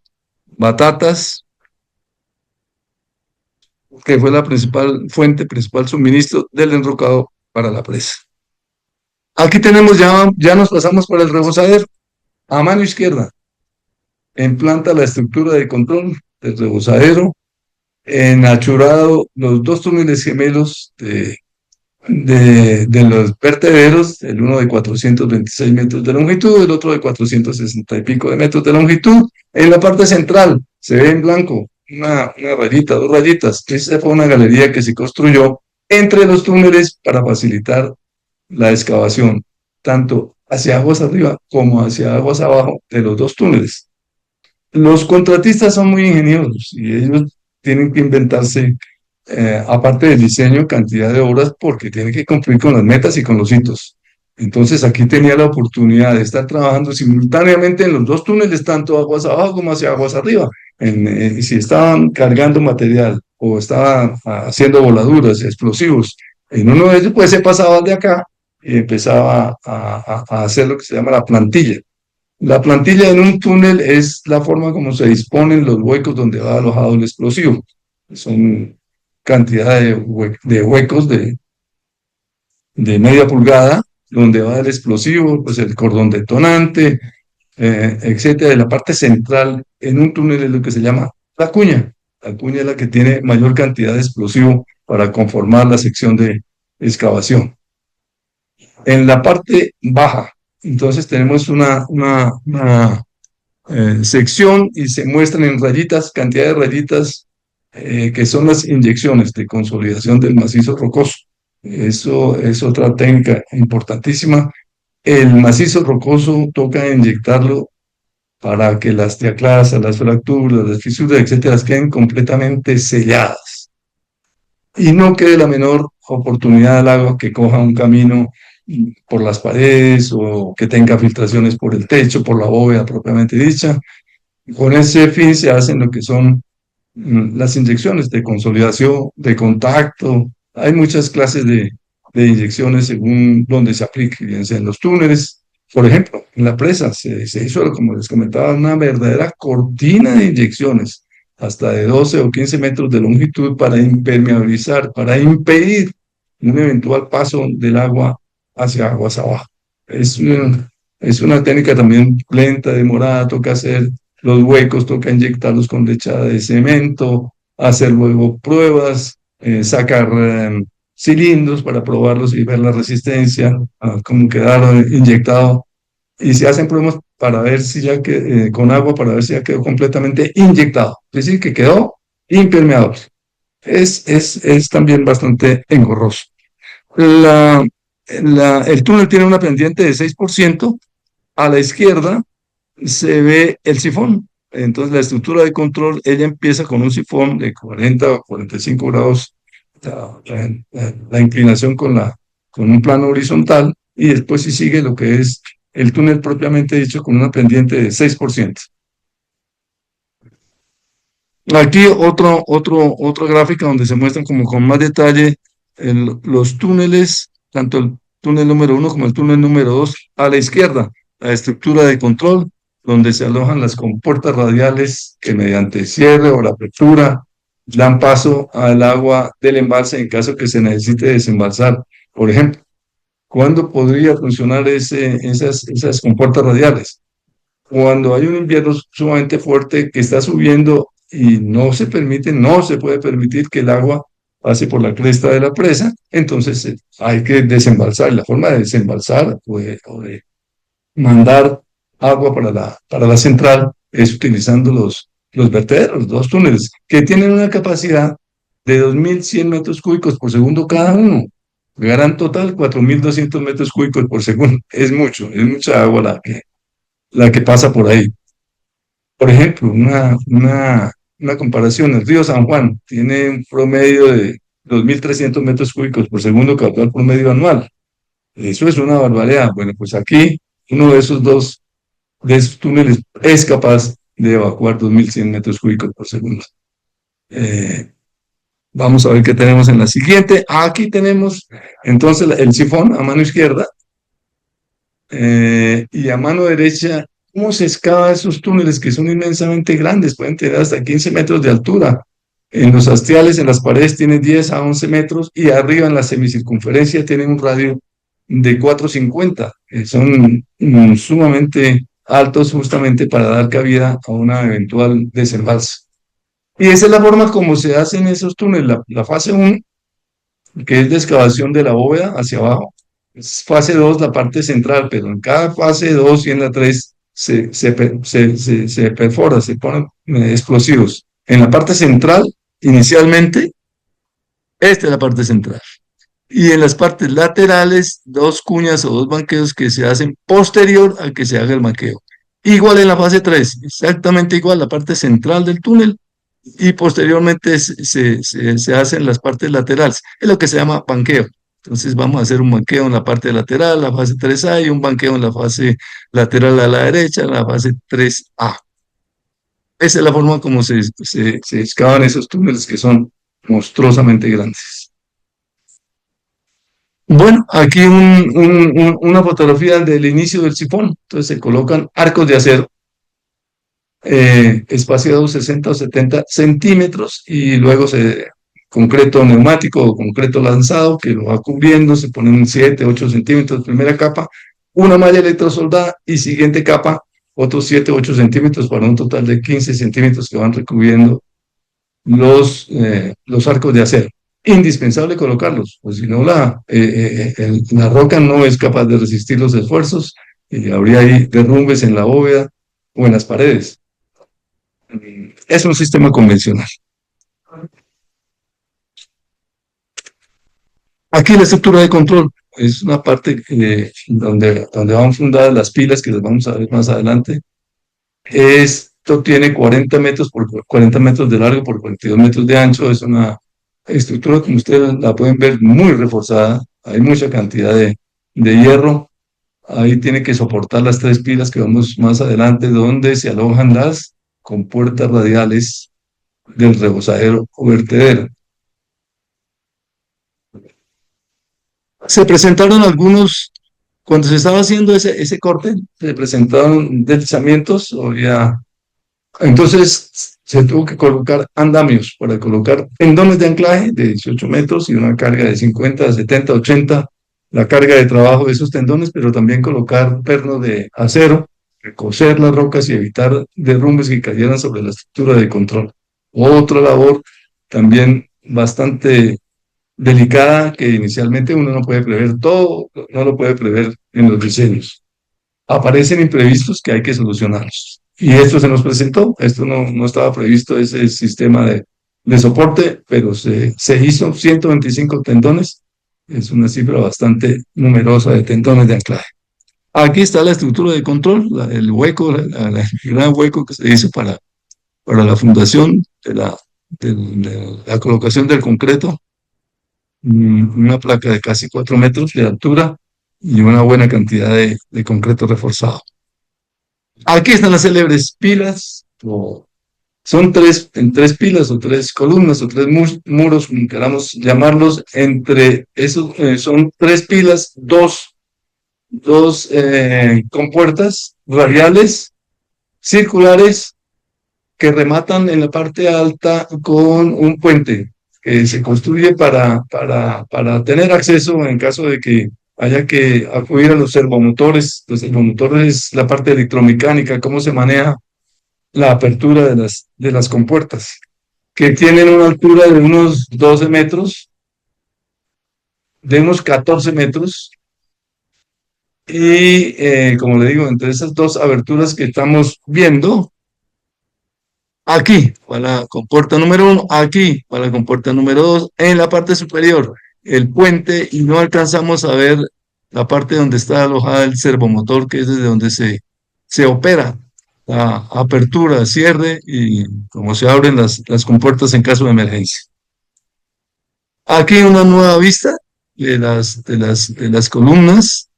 Batatas, que fue la principal fuente, principal suministro del enrocado para la presa. Aquí tenemos ya nos pasamos para el rebosadero. A mano izquierda, en planta la estructura de control del rebosadero, en achurado los dos túneles gemelos de los vertederos, el uno de 426 metros de longitud, el otro de 460 y pico de metros de longitud. En la parte central se ve en blanco una rayita, dos rayitas. Esa fue una galería que se construyó entre los túneles para facilitar la excavación, tanto hacia aguas arriba como hacia aguas abajo de los dos túneles. Los contratistas son muy ingeniosos y ellos tienen que inventarse, aparte del diseño, cantidad de obras porque tienen que cumplir con las metas y con los hitos. Entonces aquí tenía la oportunidad de estar trabajando simultáneamente en los dos túneles, tanto aguas abajo como hacia aguas arriba. Si estaban cargando material o estaban haciendo voladuras, explosivos, en uno de ellos pues se pasaba de acá y empezaba a hacer lo que se llama la plantilla. La plantilla en un túnel es la forma como se disponen los huecos donde va alojado el explosivo. Son cantidad de huecos de media pulgada donde va el explosivo, pues el cordón detonante, etcétera. De la parte central en un túnel es lo que se llama la cuña. La cuña es la que tiene mayor cantidad de explosivo para conformar la sección de excavación. En la parte baja, entonces tenemos una sección y se muestran en rayitas, cantidad de rayitas que son las inyecciones de consolidación del macizo rocoso. Eso es otra técnica importantísima. El macizo rocoso toca inyectarlo para que las diaclasas, las fracturas, las fisuras, etcétera, queden completamente selladas y no quede la menor oportunidad al agua que coja un camino por las paredes o que tenga filtraciones por el techo, por la bóveda propiamente dicha. Con ese fin se hacen lo que son las inyecciones de consolidación, de contacto. Hay muchas clases de inyecciones según donde se aplique, bien sea en los túneles. Por ejemplo, en la presa se hizo, como les comentaba, una verdadera cortina de inyecciones, hasta de 12 o 15 metros de longitud para impermeabilizar, para impedir un eventual paso del agua hacia aguas abajo. Es una técnica también lenta, demorada, toca hacer los huecos, toca inyectarlos con lechada de cemento, hacer luego pruebas, sacar cilindros para probarlos y ver la resistencia, cómo quedaron inyectado, y se hacen pruebas para ver si ya que con agua para ver si ya quedó completamente inyectado, es decir, que quedó impermeable. Es también bastante engorroso. La, el túnel tiene una pendiente de 6%. A la izquierda se ve el sifón. Entonces la estructura de control, ella empieza con un sifón de 40 o 45 grados, la inclinación con un plano horizontal, y después sí sigue lo que es el túnel propiamente dicho con una pendiente de 6%. Aquí otra gráfica donde se muestran como con más detalle los túneles, tanto el túnel número 1 como el túnel número 2 a la izquierda, la estructura de control, donde se alojan las compuertas radiales que mediante cierre o la apertura dan paso al agua del embalse en caso que se necesite desembalsar. Por ejemplo, ¿cuándo podría funcionar esas compuertas radiales? Cuando hay un invierno sumamente fuerte que está subiendo y no se puede permitir que el agua pase por la cresta de la presa, entonces hay que desembalsar. La forma de desembalsar o de mandar agua para la central es utilizando los vertederos, dos túneles, que tienen una capacidad de 2.100 metros cúbicos por segundo cada uno. Gran total, 4.200 metros cúbicos por segundo. Es mucho, es mucha agua la que pasa por ahí. Por ejemplo, una comparación, el río San Juan tiene un promedio de 2.300 metros cúbicos por segundo caudal promedio anual. Eso es una barbaridad. Bueno, pues aquí uno de esos túneles es capaz de evacuar 2.100 metros cúbicos por segundo. Vamos a ver qué tenemos en la siguiente. Aquí tenemos entonces el sifón a mano izquierda, y a mano derecha cómo se excava esos túneles que son inmensamente grandes, pueden tener hasta 15 metros de altura. En los hastiales, en las paredes, tienen 10 a 11 metros, y arriba en la semicircunferencia tienen un radio de 450, que son sumamente altos justamente para dar cabida a una eventual desembalse. Y esa es la forma como se hacen esos túneles. La fase 1, que es de excavación de la bóveda hacia abajo, es fase 2, la parte central, pero en cada fase 2 y en la 3 se perfora, se ponen explosivos. En la parte central, inicialmente, esta es la parte central. Y en las partes laterales, dos cuñas o dos banqueos que se hacen posterior al que se haga el banqueo. Igual en la fase 3, exactamente igual, la parte central del túnel, y posteriormente se hacen las partes laterales. Es lo que se llama banqueo. Entonces vamos a hacer un banqueo en la parte lateral, la fase 3A, y un banqueo en la fase lateral a la derecha, la fase 3A. Esa es la forma como se excavan esos túneles que son monstruosamente grandes. Bueno, aquí una fotografía del inicio del sifón. Entonces se colocan arcos de acero espaciados 60 o 70 centímetros, y luego concreto neumático o concreto lanzado que lo va cubriendo, se ponen 7, 8 centímetros primera capa, una malla electrosoldada, y siguiente capa otros 7, 8 centímetros, para un total de 15 centímetros que van recubriendo los arcos de acero. Indispensable colocarlos, pues si no la roca no es capaz de resistir los esfuerzos, y habría ahí derrumbes en la bóveda o en las paredes. Es un sistema convencional. Aquí la estructura de control es una parte donde van fundadas las pilas, que las vamos a ver más adelante. Esto tiene 40 metros por 40 metros de largo por 42 metros de ancho. Es una estructura, como ustedes la pueden ver, muy reforzada. Hay mucha cantidad de hierro. Ahí tiene que soportar las 3 pilas que vamos más adelante, donde se alojan las compuertas radiales del rebosadero o vertedero. Se presentaron cuando se estaba haciendo ese corte, se presentaron deslizamientos, entonces se tuvo que colocar andamios para colocar pendones de anclaje de 18 metros y una carga de 50, 70, 80, la carga de trabajo de esos tendones, pero también colocar pernos de acero, recocer las rocas y evitar derrumbes que cayeran sobre la estructura de control. Otra labor también bastante delicada que inicialmente uno no puede prever todo, no lo puede prever en los diseños. Aparecen imprevistos que hay que solucionarlos. Y esto se nos presentó, esto no estaba previsto, ese sistema de soporte, pero se hizo 125 tendones, es una cifra bastante numerosa de tendones de anclaje. Aquí está la estructura de control, el hueco, el gran hueco que se hizo para la fundación de la colocación del concreto, una placa de casi 4 metros de altura y una buena cantidad de concreto reforzado. Aquí están las célebres pilas, son en tres pilas o tres columnas o tres muros, como queramos llamarlos. Entre esos son tres pilas, dos compuertas radiales circulares que rematan en la parte alta con un puente que se construye para tener acceso en caso de que haya que acudir a los servomotores. Los servomotores es la parte electromecánica, cómo se maneja la apertura de las compuertas, que tienen una altura de unos 12 metros, de unos 14 metros, y como le digo, entre esas dos aberturas que estamos viendo, aquí para la compuerta número 1, aquí para la compuerta número 2, en la parte superior, el puente, y no alcanzamos a ver la parte donde está alojada el servomotor, que es desde donde se opera la apertura, cierre y cómo se abren las compuertas en caso de emergencia. Aquí una nueva vista de las columnas.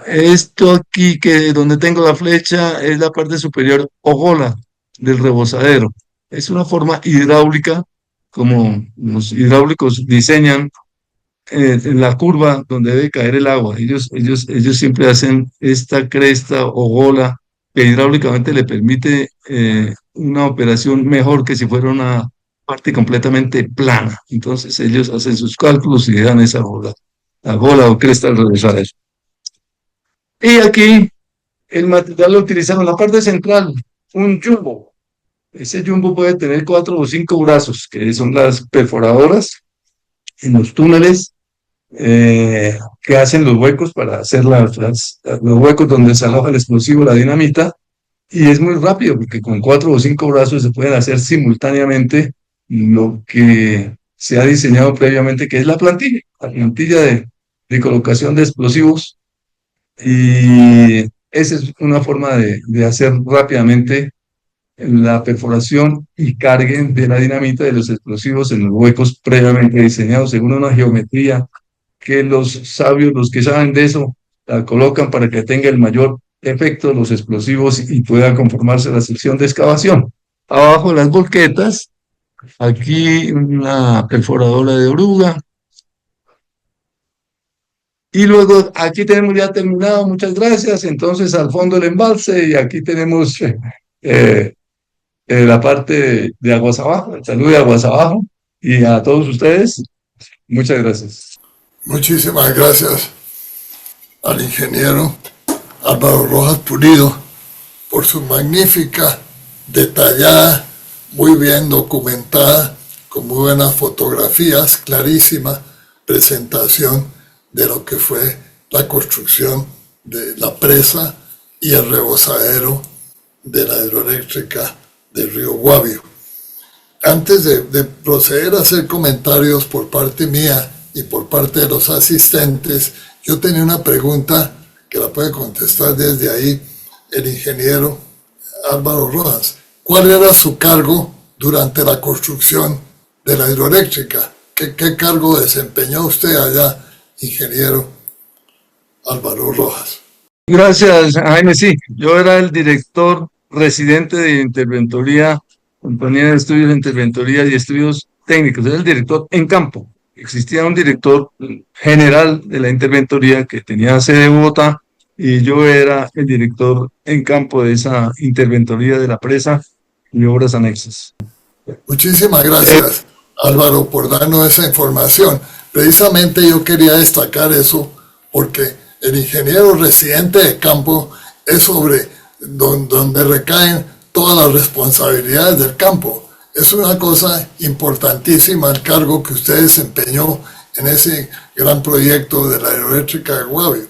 Esto aquí, que donde tengo la flecha, es la parte superior ogola del rebozadero. Es una forma hidráulica, como los hidráulicos diseñan en la curva donde debe caer el agua. Ellos siempre hacen esta cresta ogola que hidráulicamente le permite una operación mejor que si fuera una parte completamente plana. Entonces ellos hacen sus cálculos y le dan esa bola, la bola o cresta al rebozadero. Y aquí el material lo utilizaron en la parte central, un jumbo. Ese jumbo puede tener 4 o 5 brazos, que son las perforadoras en los túneles que hacen los huecos para hacer los huecos donde se aloja el explosivo, la dinamita, y es muy rápido porque con 4 o 5 brazos se pueden hacer simultáneamente lo que se ha diseñado previamente, que es la plantilla de colocación de explosivos, y esa es una forma de hacer rápidamente la perforación y carguen de la dinamita de los explosivos en los huecos previamente diseñados según una geometría que los sabios, los que saben de eso, la colocan para que tenga el mayor efecto de los explosivos y pueda conformarse la sección de excavación. Abajo de las volquetas, aquí una perforadora de oruga. Y luego aquí tenemos ya terminado, muchas gracias. Entonces al fondo el embalse, y aquí tenemos la parte de aguas abajo, el saludo de aguas abajo, y a todos ustedes, muchas gracias. Muchísimas gracias al ingeniero Álvaro Rojas Pulido por su magnífica, detallada, muy bien documentada, con muy buenas fotografías, clarísima presentación de lo que fue la construcción de la presa y el rebozadero de la hidroeléctrica del río Guavio. Antes de proceder a hacer comentarios por parte mía y por parte de los asistentes, yo tenía una pregunta que la puede contestar desde ahí el ingeniero Álvaro Rojas. ¿Cuál era su cargo durante la construcción de la hidroeléctrica? ¿Qué cargo desempeñó usted allá, ingeniero Álvaro Rojas? Gracias, Jaime. Sí, yo era el director residente de Interventoría, Compañía de Estudios de Interventoría y Estudios Técnicos. Era el director en campo. Existía un director general de la Interventoría que tenía sede en Bogotá, y yo era el director en campo de esa Interventoría de la presa y obras anexas. Muchísimas gracias, Álvaro, por darnos esa información. Precisamente yo quería destacar eso porque el ingeniero residente de campo es sobre donde recaen todas las responsabilidades del campo. Es una cosa importantísima el cargo que usted desempeñó en ese gran proyecto de la hidroeléctrica de Guavio.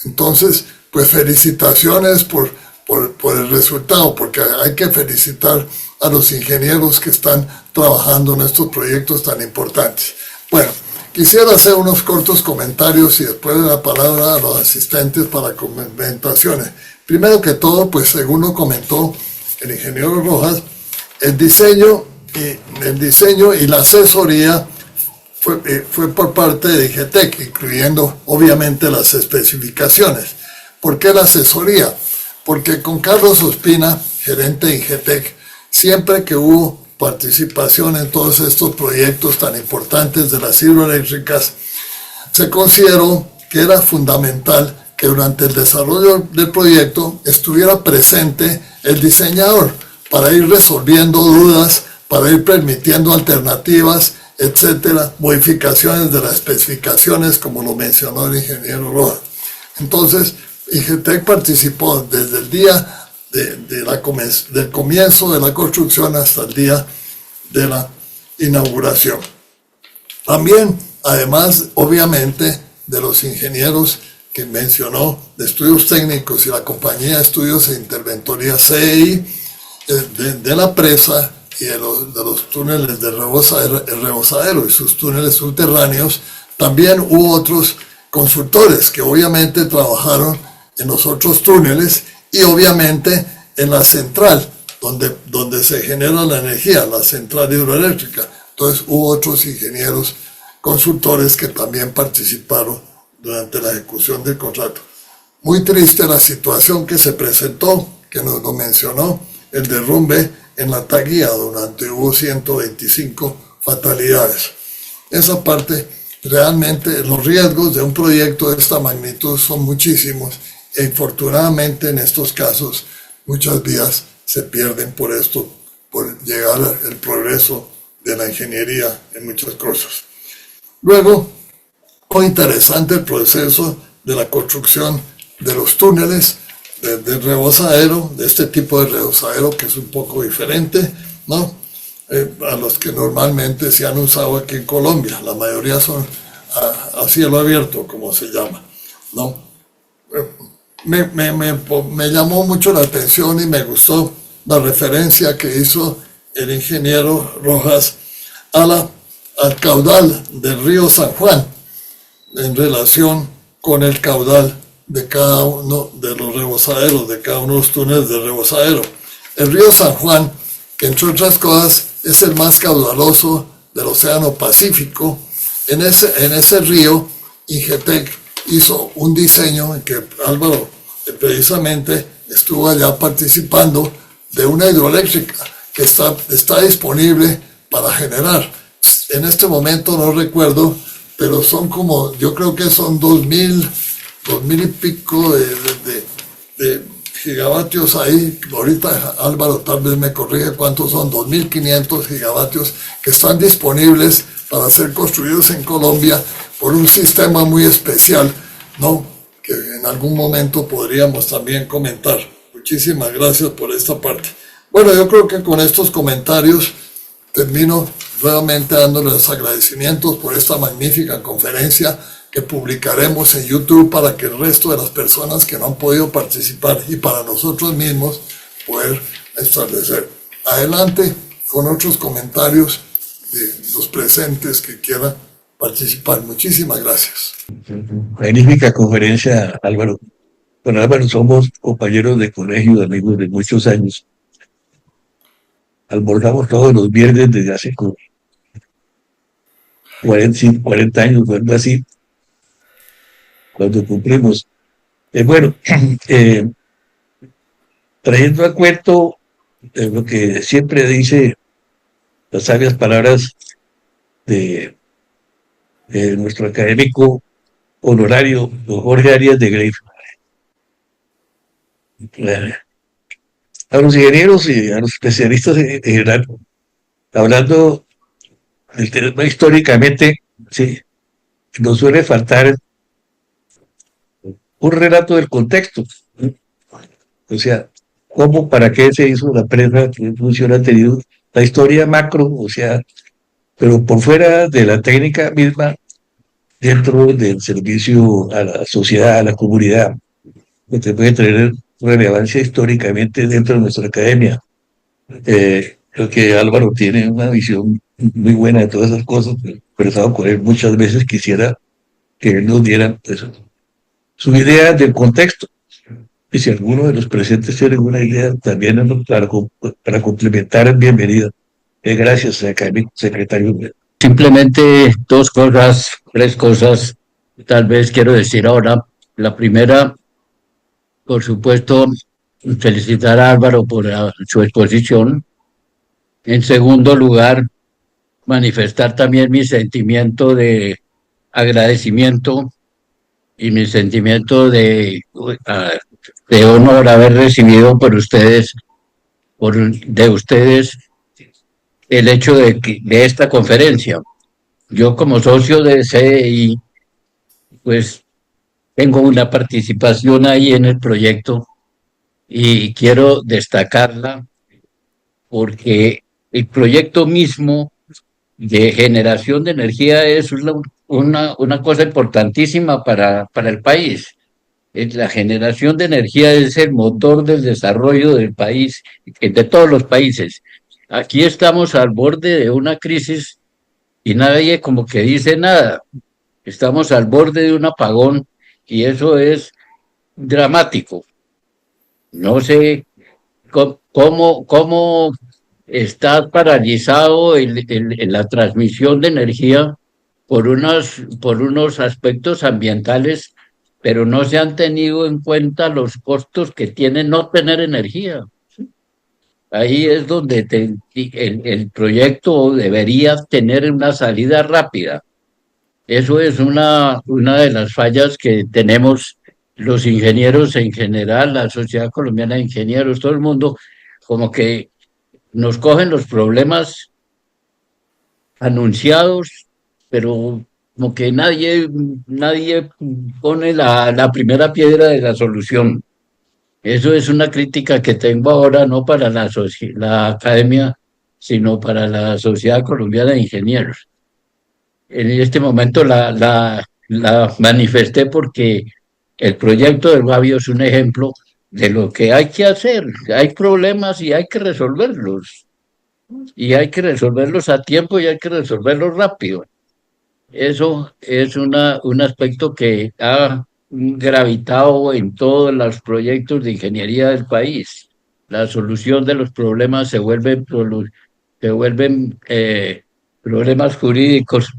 Entonces, pues felicitaciones por el resultado, porque hay que felicitar a los ingenieros que están trabajando en estos proyectos tan importantes. Bueno, quisiera hacer unos cortos comentarios y después de la palabra a los asistentes para comentaciones. Primero que todo, pues según lo comentó el ingeniero Rojas, el diseño y la asesoría fue por parte de IGETEC, incluyendo obviamente las especificaciones. ¿Por qué la asesoría? Porque con Carlos Ospina, gerente de IGETEC, siempre que hubo participación en todos estos proyectos tan importantes de las hidroeléctricas, se consideró que era fundamental que durante el desarrollo del proyecto estuviera presente el diseñador para ir resolviendo dudas, para ir permitiendo alternativas, etcétera, modificaciones de las especificaciones, como lo mencionó el ingeniero Rojas. Entonces, IGETEC participó desde el día del comienzo de la construcción hasta el día de la inauguración. También, además, obviamente, de los ingenieros que mencionó, de estudios técnicos y la compañía de estudios e interventoría CEI, de la presa y de los túneles de rebosadero y sus túneles subterráneos, también hubo otros consultores que obviamente trabajaron en los otros túneles y obviamente en la central donde se genera la energía, la central hidroeléctrica. Entonces hubo otros ingenieros consultores que también participaron durante la ejecución del contrato. Muy triste la situación que se presentó, que nos lo mencionó, el derrumbe en la Taguía, donde hubo 125 fatalidades. Esa parte, realmente los riesgos de un proyecto de esta magnitud son muchísimos e infortunadamente en estos casos muchas vidas se pierden por esto, por llegar al progreso de la ingeniería en muchas cosas. Luego, muy interesante el proceso de la construcción de los túneles de rebosadero, de este tipo de rebosadero que es un poco diferente, ¿no? A los que normalmente se han usado aquí en Colombia. La mayoría son a cielo abierto, como se llama, ¿no? Me llamó mucho la atención y me gustó la referencia que hizo el ingeniero Rojas al caudal del río San Juan en relación con el caudal de cada uno de los rebosaderos, de cada uno de los túneles de rebosadero. El río San Juan, que entre otras cosas es el más caudaloso del Océano Pacífico, en ese río IGETEC hizo un diseño en que Álvaro precisamente estuvo allá participando de una hidroeléctrica que está disponible para generar. En este momento no recuerdo, pero son como, yo creo que son 2000 y pico de gigavatios ahí. Ahorita Álvaro tal vez me corrige cuántos son, 2500 gigavatios que están disponibles para ser construidos en Colombia por un sistema muy especial, ¿no? Que en algún momento podríamos también comentar. Muchísimas gracias por esta parte. Bueno, yo creo que con estos comentarios termino nuevamente dándoles agradecimientos por esta magnífica conferencia que publicaremos en YouTube para que el resto de las personas que no han podido participar y para nosotros mismos poder establecer. Adelante con otros comentarios de los presentes que quieran participar. Muchísimas gracias. Magnífica conferencia, Álvaro. Con Álvaro somos compañeros de colegio, de amigos de muchos años. Almorzamos todos los viernes desde hace 40 años, o algo así, cuando cumplimos. Bueno, trayendo a cuento lo que siempre dice las sabias palabras de nuestro académico honorario, don Jorge Arias de Grey. A los ingenieros y a los especialistas en general, hablando del tema históricamente, sí, nos suele faltar un relato del contexto. O sea, cómo, para qué se hizo la presa, qué función ha tenido, la historia macro, o sea, pero por fuera de la técnica misma, dentro del servicio a la sociedad, a la comunidad, que puede tener relevancia históricamente dentro de nuestra academia. Creo que Álvaro tiene una visión muy buena de todas esas cosas. He conversado con él muchas veces, quisiera que él nos diera pues, su idea del contexto. Y si alguno de los presentes tiene alguna idea, también para complementar, bienvenido. Gracias, académico secretario. Simplemente dos cosas, tres cosas, tal vez quiero decir ahora. La primera, por supuesto, felicitar a Álvaro por su exposición. En segundo lugar, manifestar también mi sentimiento de agradecimiento y mi sentimiento de honor haber recibido de ustedes el hecho de esta conferencia. Yo como socio de CDI, pues tengo una participación ahí en el proyecto y quiero destacarla porque el proyecto mismo de generación de energía es una cosa importantísima para el país. La generación de energía es el motor del desarrollo del país, de todos los países. Aquí estamos al borde de una crisis y nadie como que dice nada. Estamos al borde de un apagón y eso es dramático. No sé cómo está paralizado en la transmisión de energía por unos aspectos ambientales, pero no se han tenido en cuenta los costos que tiene no tener energía. Ahí es donde el proyecto debería tener una salida rápida. Eso es una de las fallas que tenemos los ingenieros en general, la Sociedad Colombiana de Ingenieros, todo el mundo, como que nos cogen los problemas anunciados, pero como que nadie pone la primera piedra de la solución. Eso es una crítica que tengo ahora, no para la academia, sino para la Sociedad Colombiana de Ingenieros. En este momento la manifesté porque el proyecto del Guavio es un ejemplo de lo que hay que hacer. Hay problemas y hay que resolverlos. Y hay que resolverlos a tiempo y hay que resolverlos rápido. Eso es un aspecto que ha gravitado en todos los proyectos de ingeniería del país. La solución de los problemas se vuelven problemas jurídicos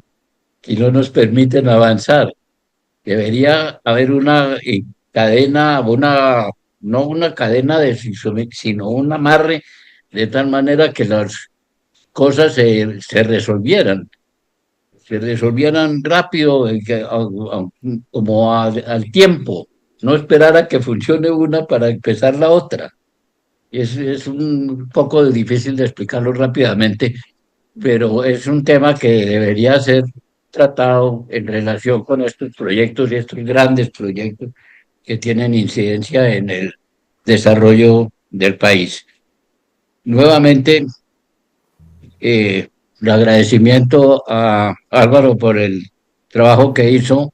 y no nos permiten avanzar. Debería haber una cadena, no una cadena sino un amarre de tal manera que las cosas se resolvieran rápido, como al tiempo, no esperar a que funcione una para empezar la otra. Es un poco difícil de explicarlo rápidamente, pero es un tema que debería ser tratado en relación con estos proyectos y estos grandes proyectos que tienen incidencia en el desarrollo del país. Nuevamente, el agradecimiento a Álvaro por el trabajo que hizo,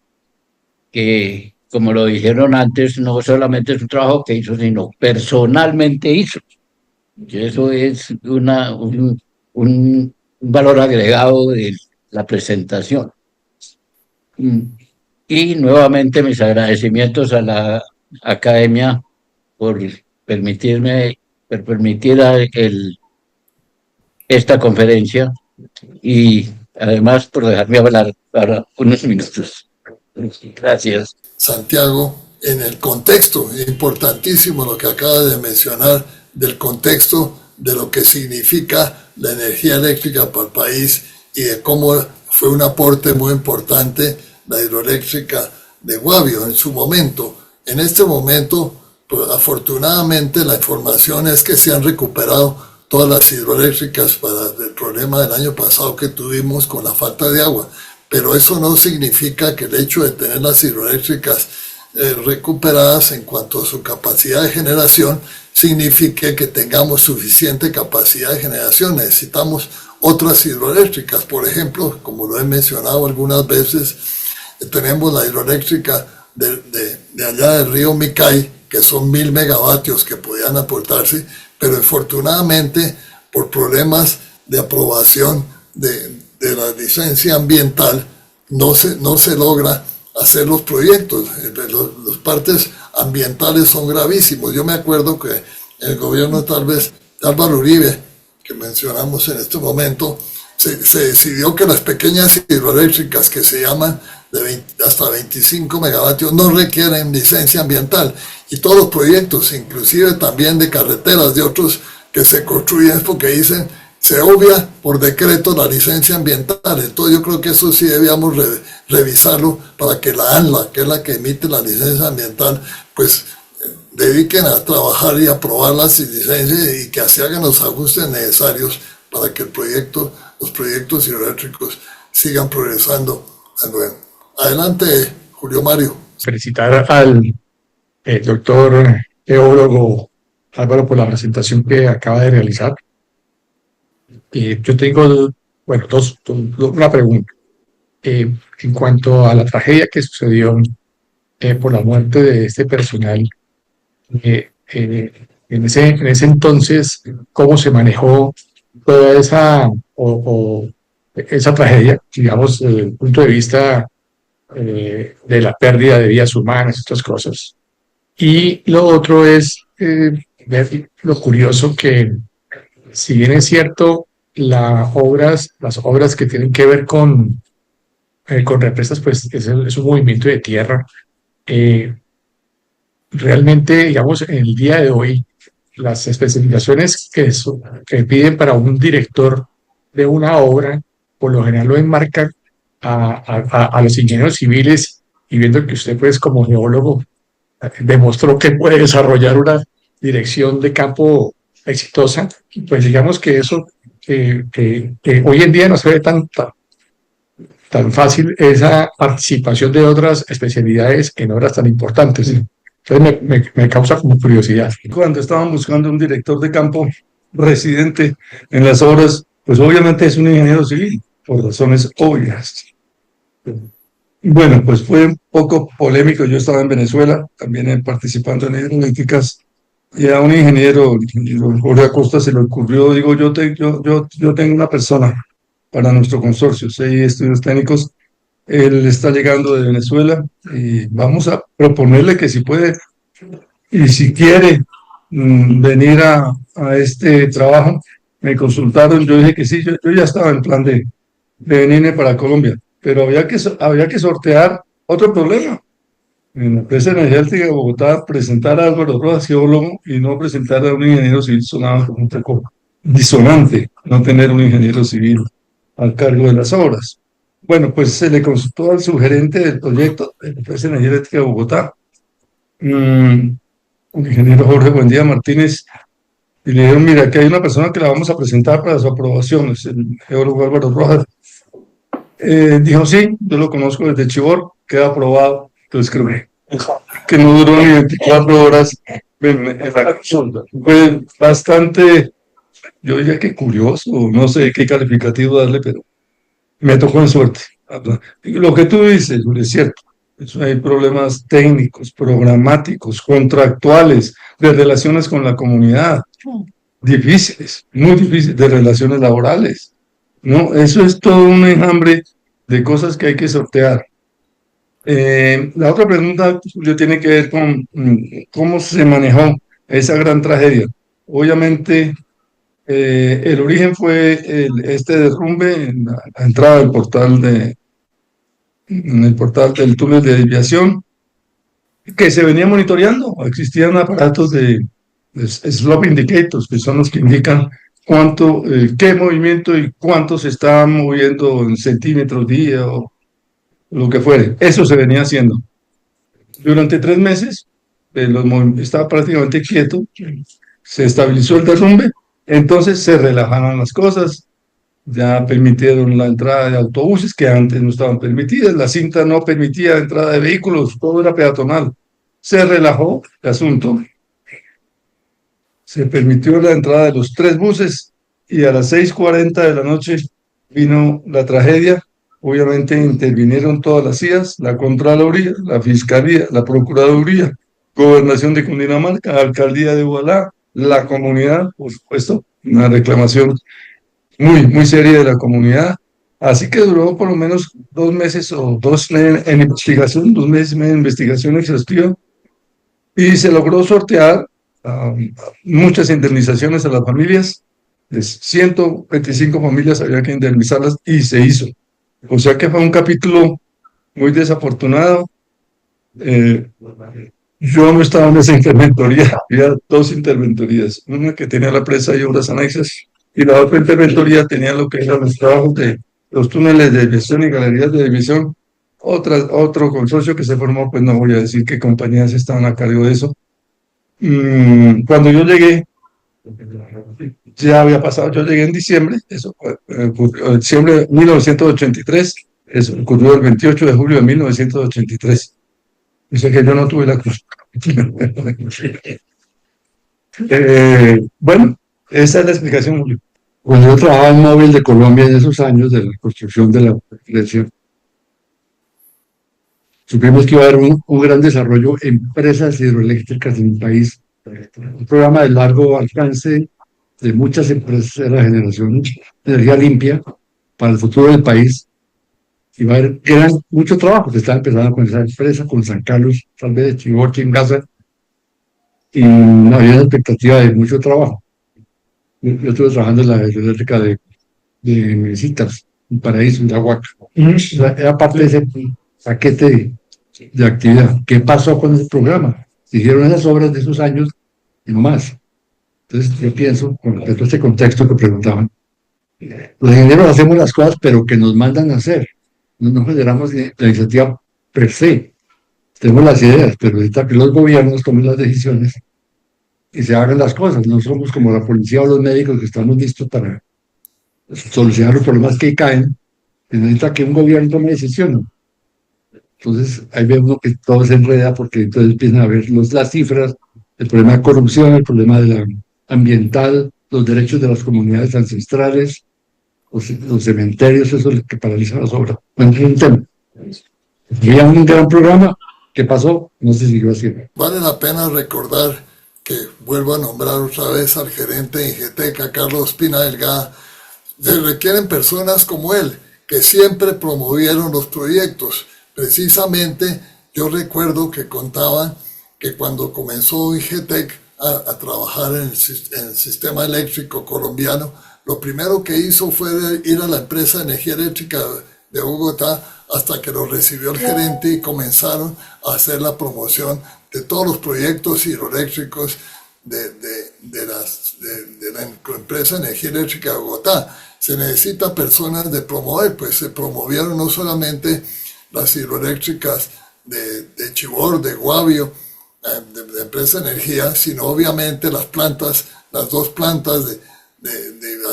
que como lo dijeron antes, no solamente es un trabajo que hizo, sino personalmente hizo. Y eso es un valor agregado de la presentación. Y nuevamente mis agradecimientos a la academia por permitir esta conferencia y además por dejarme hablar para unos minutos. Gracias. Santiago, en el contexto, es importantísimo lo que acaba de mencionar, del contexto de lo que significa la energía eléctrica para el país y de cómo fue un aporte muy importante la hidroeléctrica de Guavio en su momento. En este momento, pues, afortunadamente la información es que se han recuperado todas las hidroeléctricas para el problema del año pasado que tuvimos con la falta de agua, pero eso no significa que el hecho de tener las hidroeléctricas recuperadas en cuanto a su capacidad de generación signifique que tengamos suficiente capacidad de generación. Necesitamos otras hidroeléctricas, por ejemplo, como lo he mencionado algunas veces, tenemos la hidroeléctrica de allá del río Micay, que son 1000 megavatios que podían aportarse, pero infortunadamente por problemas de aprobación de la licencia ambiental no se logra hacer los proyectos. Los partes ambientales son gravísimos. Yo me acuerdo que el gobierno tal vez de Álvaro Uribe, que mencionamos en este momento, se decidió que las pequeñas hidroeléctricas que se llaman hasta 25 megavatios no requieren licencia ambiental, y todos los proyectos, inclusive también de carreteras de otros que se construyen, es porque dicen se obvia por decreto la licencia ambiental. Entonces yo creo que eso sí debíamos revisarlo para que la ANLA, que es la que emite la licencia ambiental, pues dediquen a trabajar y aprobar las licencias y que se hagan los ajustes necesarios para que los proyectos hidroeléctricos sigan progresando. Bueno, adelante, Julio Mario. Felicitar al doctor geólogo Álvaro por la presentación que acaba de realizar. Yo tengo, bueno, una pregunta. En cuanto a la tragedia que sucedió por la muerte de este personal, en ese entonces, ¿cómo se manejó toda esa tragedia, digamos, desde el punto de vista de la pérdida de vidas humanas, estas cosas? Y lo otro es ver lo curioso que, si bien es cierto, las obras que tienen que ver con represas, pues es un movimiento de tierra. Realmente, digamos, en el día de hoy, las especificaciones que piden para un director de una obra, por lo general lo enmarcan a los ingenieros civiles, y viendo que usted, pues, como geólogo, demostró que puede desarrollar una dirección de campo exitosa, pues digamos que eso que hoy en día no se ve tan fácil, esa participación de otras especialidades en obras tan importantes. Entonces me causa como curiosidad. Cuando estaban buscando un director de campo residente en las obras, pues obviamente es un ingeniero civil, por razones obvias. Bueno, pues fue un poco polémico. Yo estaba en Venezuela, también participando en hidroeléctricas, y a un ingeniero, Jorge Acosta, se le ocurrió, digo, yo tengo una persona para nuestro consorcio, 6 estudios técnicos. Él está llegando de Venezuela y vamos a proponerle que si puede y si quiere venir a este trabajo. Me consultaron, yo dije que sí, yo ya estaba en plan de venirme para Colombia, pero había que sortear otro problema. En la empresa energética de Bogotá, presentar a Álvaro Rojas, geólogo, y no presentar a un ingeniero civil sonaba como un poco disonante, no tener un ingeniero civil al cargo de las obras. Bueno, pues se le consultó al subgerente del proyecto de la empresa energética de Bogotá, un ingeniero Jorge Buendía Martínez, y le dijeron, mira, que hay una persona que la vamos a presentar para su aprobación, es el geólogo Álvaro Rojas. Dijo, sí, yo lo conozco desde Chivor, queda aprobado. Entonces creo que no duró ni 24 horas en la consulta. Fue bastante, yo diría que curioso, no sé qué calificativo darle, pero me tocó en suerte. Lo que tú dices, Julio, es cierto. Hay problemas técnicos, programáticos, contractuales, de relaciones con la comunidad, difíciles, muy difíciles, de relaciones laborales. ¿No? Eso es todo un enjambre de cosas que hay que sortear. La otra pregunta, Julio, tiene que ver con cómo se manejó esa gran tragedia. Obviamente, el origen fue este derrumbe en la entrada del en el portal del túnel de desviación, que se venía monitoreando. Existían aparatos de slope indicators, que son los que indican qué movimiento y cuánto se está moviendo en centímetros día o lo que fuere. Eso se venía haciendo. Durante 3 meses estaba prácticamente quieto, se estabilizó el derrumbe, entonces se relajaron las cosas, ya permitieron la entrada de autobuses que antes no estaban permitidas, la cinta no permitía entrada de vehículos, todo era peatonal. Se relajó el asunto se permitió la entrada de los 3 buses y a las 6:40 de la noche vino la tragedia. Obviamente intervinieron todas las CIAs, la Contraloría, la Fiscalía, la Procuraduría, Gobernación de Cundinamarca, Alcaldía de Ubalá, la comunidad, por supuesto, una reclamación muy seria de la comunidad. Así que duró por lo menos 2 meses o en investigación, 2 meses en investigación exhaustiva, y se logró sortear muchas indemnizaciones a las familias. 125 familias había que indemnizarlas y se hizo. O sea que fue un capítulo muy desafortunado. Yo no estaba en esa interventoría, había 2 interventorías, una que tenía la presa y obras anexas, y la otra interventoría tenía lo que eran los trabajos de los túneles de desviación y galerías de desviación. Otro consorcio que se formó, pues no voy a decir qué compañías estaban a cargo de eso. Cuando yo llegué, ya había pasado, yo llegué en diciembre, eso fue en diciembre de 1983, eso ocurrió el 28 de julio de 1983. Dice que yo no tuve la cruz. Bueno, esa es la explicación, Julio. Cuando yo trabajaba en Móvil de Colombia en esos años de la construcción de la iglesia, supimos que iba a haber un gran desarrollo en empresas hidroeléctricas en el país. Un programa de largo alcance de muchas empresas de la generación de energía limpia para el futuro del país. Y va a haber mucho trabajo. Se está empezando con esa empresa, con San Carlos, tal vez de Chivoche, en Gaza, y había una expectativa de mucho trabajo. Yo estuve trabajando en la hidroeléctrica de Mesitas, un paraíso, de Aguaca. O sea, era parte de ese paquete de actividad. ¿Qué pasó con ese programa? Se hicieron esas obras de esos años y no más. Entonces yo pienso, con respecto a este contexto que preguntaban, los ingenieros hacemos las cosas, pero que nos mandan a hacer. No generamos la iniciativa per se. Tenemos las ideas, pero necesita que los gobiernos tomen las decisiones y se hagan las cosas. No somos como la policía o los médicos que estamos listos para solucionar los problemas que caen. Se necesita que un gobierno tome decisiones. Entonces, ahí ve uno que todo se enreda porque entonces empiezan a ver las cifras, el problema de corrupción, el problema de la ambiental, los derechos de las comunidades ancestrales, los cementerios, eso es lo que paraliza las obras. Bueno, es un tema. Había un gran programa. ¿Qué pasó? No se siguió haciendo. Vale la pena recordar que vuelvo a nombrar otra vez al gerente de Ingetec, a Carlos Pina Delgada. Se requieren personas como él, que siempre promovieron los proyectos. Precisamente yo recuerdo que contaban que cuando comenzó Ingetec a trabajar en el sistema eléctrico colombiano, lo primero que hizo fue ir a la empresa de energía eléctrica de Bogotá hasta que lo recibió el gerente y comenzaron a hacer la promoción de todos los proyectos hidroeléctricos de la empresa de energía eléctrica de Bogotá. Se necesita personas de promover, pues se promovieron no solamente las hidroeléctricas de Chivor, de Guavio, de empresa de energía, sino obviamente las 2 plantas de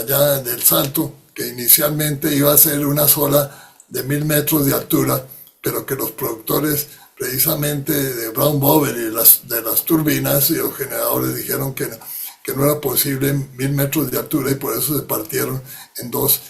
allá del Salto, que inicialmente iba a ser una sola de 1000 metros de altura, pero que los productores precisamente de Brown Boveri y de las turbinas y los generadores dijeron que no era posible 1000 metros de altura y por eso se partieron en dos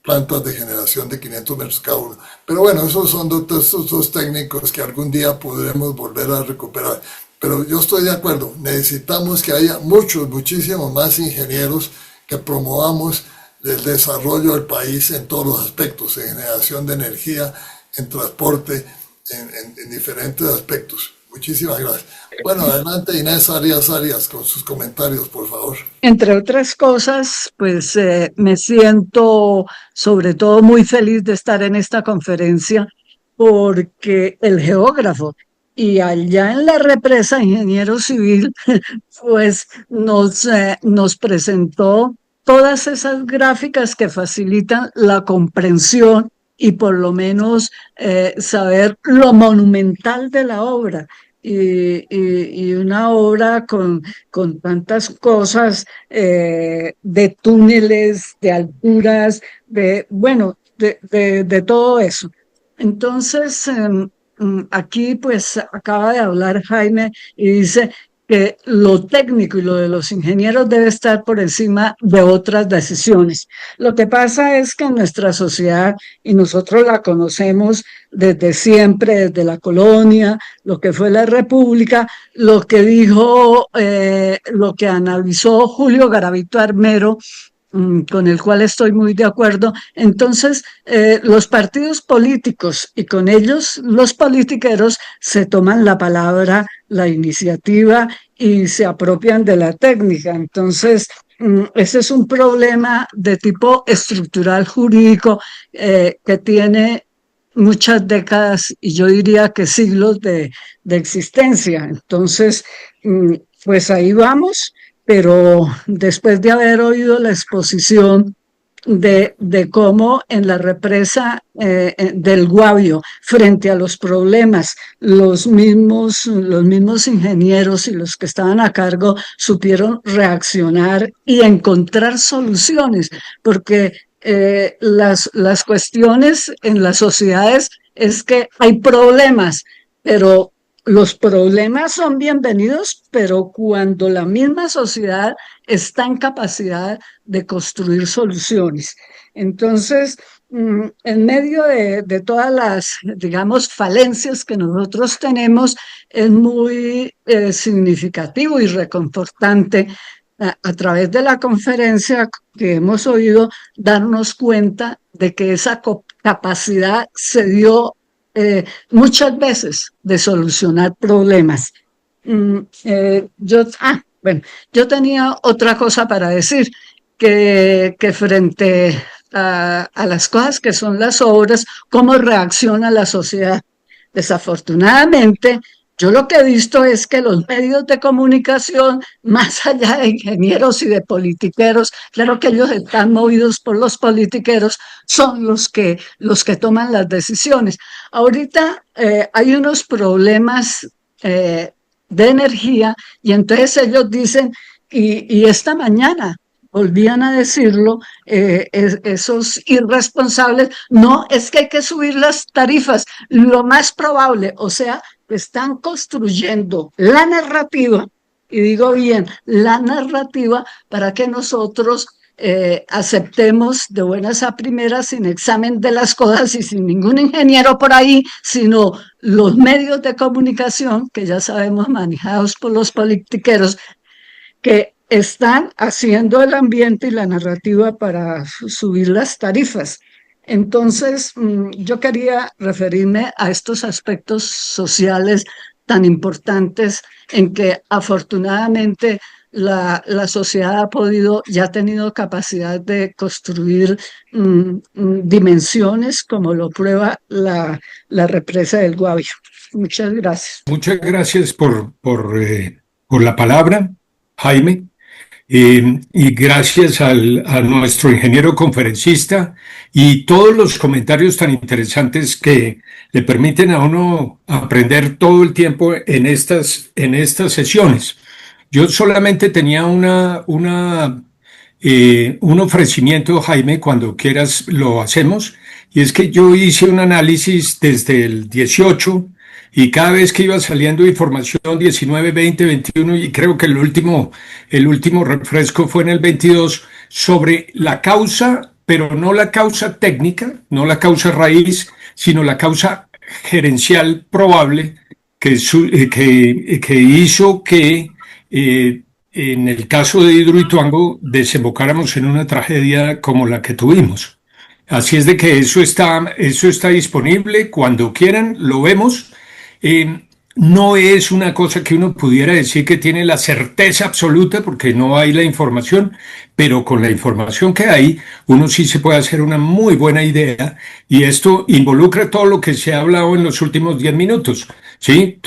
plantas de generación de 500 metros cada uno. Pero bueno, esos son estos 2 técnicos que algún día podremos volver a recuperar. Pero yo estoy de acuerdo, necesitamos que haya muchísimos más ingenieros que promovamos el desarrollo del país en todos los aspectos, en generación de energía, en transporte, en diferentes aspectos. Muchísimas gracias. Bueno, adelante Inés Arias con sus comentarios, por favor. Entre otras cosas, pues me siento sobre todo muy feliz de estar en esta conferencia porque el geógrafo y allá en la represa ingeniero civil pues nos presentó todas esas gráficas que facilitan la comprensión y por lo menos saber lo monumental de la obra. Y una obra con tantas cosas de túneles, de alturas, de todo eso. Entonces, aquí pues acaba de hablar Jaime y dice que lo técnico y lo de los ingenieros debe estar por encima de otras decisiones. Lo que pasa es que en nuestra sociedad, y nosotros la conocemos desde siempre, desde la colonia, lo que fue la República, lo que dijo, lo que analizó Julio Garavito Armero, con el cual estoy muy de acuerdo. Entonces, los partidos políticos y con ellos los politiqueros se toman la palabra, la iniciativa y se apropian de la técnica. Entonces, ese es un problema de tipo estructural jurídico que tiene muchas décadas y yo diría que siglos de existencia. Entonces, pues ahí vamos, pero después de haber oído la exposición de cómo en la represa del Guavio, frente a los problemas, los mismos ingenieros y los que estaban a cargo supieron reaccionar y encontrar soluciones, porque las cuestiones en las sociedades es que hay problemas, pero los problemas son bienvenidos, pero cuando la misma sociedad está en capacidad de construir soluciones. Entonces, en medio de todas las, digamos, falencias que nosotros tenemos, es muy significativo y reconfortante a través de la conferencia que hemos oído darnos cuenta de que esa capacidad se dio muchas veces de solucionar problemas. Yo tenía otra cosa para decir, que frente a las cosas que son las obras, cómo reacciona la sociedad. Desafortunadamente, yo lo que he visto es que los medios de comunicación, más allá de ingenieros y de politiqueros, claro que ellos están movidos por los politiqueros, son los que toman las decisiones. Ahorita hay unos problemas de energía y entonces ellos dicen, y esta mañana volvían a decirlo, esos irresponsables, no, es que hay que subir las tarifas, lo más probable, o sea, están construyendo la narrativa, y digo bien, la narrativa para que nosotros aceptemos de buenas a primeras, sin examen de las cosas y sin ningún ingeniero por ahí, sino los medios de comunicación, que ya sabemos manejados por los politiqueros, que están haciendo el ambiente y la narrativa para subir las tarifas. Entonces, yo quería referirme a estos aspectos sociales tan importantes en que afortunadamente la sociedad ha podido y ha tenido capacidad de construir dimensiones como lo prueba la represa del Guavio. Muchas gracias. Muchas gracias por la palabra, Jaime. Y gracias a nuestro ingeniero conferencista y todos los comentarios tan interesantes que le permiten a uno aprender todo el tiempo en estas sesiones. Yo solamente tenía un ofrecimiento, Jaime, cuando quieras lo hacemos, y es que yo hice un análisis desde el 18 y cada vez que iba saliendo información 19, 20, 21 y creo que el último refresco fue en el 22 sobre la causa, pero no la causa técnica, no la causa raíz, sino la causa gerencial probable que hizo que en el caso de Hidroituango desembocáramos en una tragedia como la que tuvimos. Así es de que eso está disponible, cuando quieran lo vemos. No es una cosa que uno pudiera decir que tiene la certeza absoluta porque no hay la información, pero con la información que hay, uno sí se puede hacer una muy buena idea y esto involucra todo lo que se ha hablado en los últimos 10 minutos, ¿sí?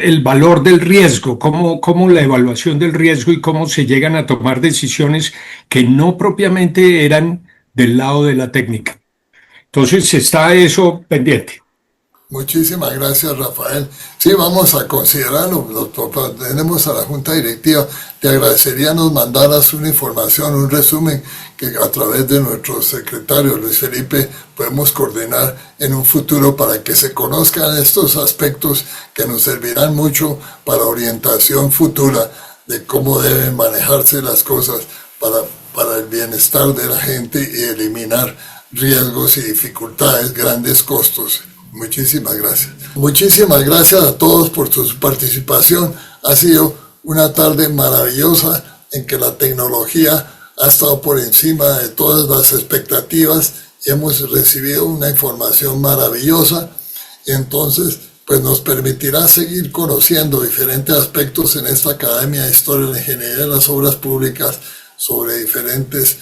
El valor del riesgo, cómo la evaluación del riesgo y cómo se llegan a tomar decisiones que no propiamente eran del lado de la técnica. Entonces está eso pendiente. Muchísimas gracias, Rafael. Sí, vamos a considerarlo, lo proponemos a la Junta Directiva. Te agradecería nos mandaras una información, un resumen que a través de nuestro secretario Luis Felipe podemos coordinar en un futuro para que se conozcan estos aspectos que nos servirán mucho para orientación futura de cómo deben manejarse las cosas para el bienestar de la gente y eliminar riesgos y dificultades, grandes costos. Muchísimas gracias. Muchísimas gracias a todos por su participación. Ha sido una tarde maravillosa en que la tecnología ha estado por encima de todas las expectativas y hemos recibido una información maravillosa. Y entonces, pues nos permitirá seguir conociendo diferentes aspectos en esta Academia de Historia de la Ingeniería de las Obras Públicas sobre diferentes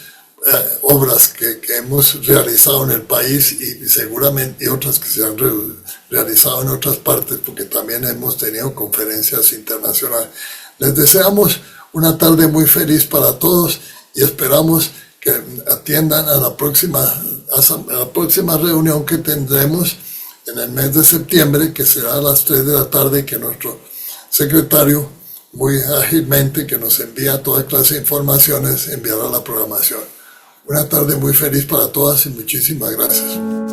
obras que hemos realizado en el país y seguramente otras que se han realizado en otras partes porque también hemos tenido conferencias internacionales. Les deseamos una tarde muy feliz para todos y esperamos que atiendan a la próxima reunión que tendremos en el mes de septiembre, que será a las 3 de la tarde, que nuestro secretario muy ágilmente, que nos envía toda clase de informaciones, enviará la programación. Una tarde muy feliz para todas y muchísimas gracias.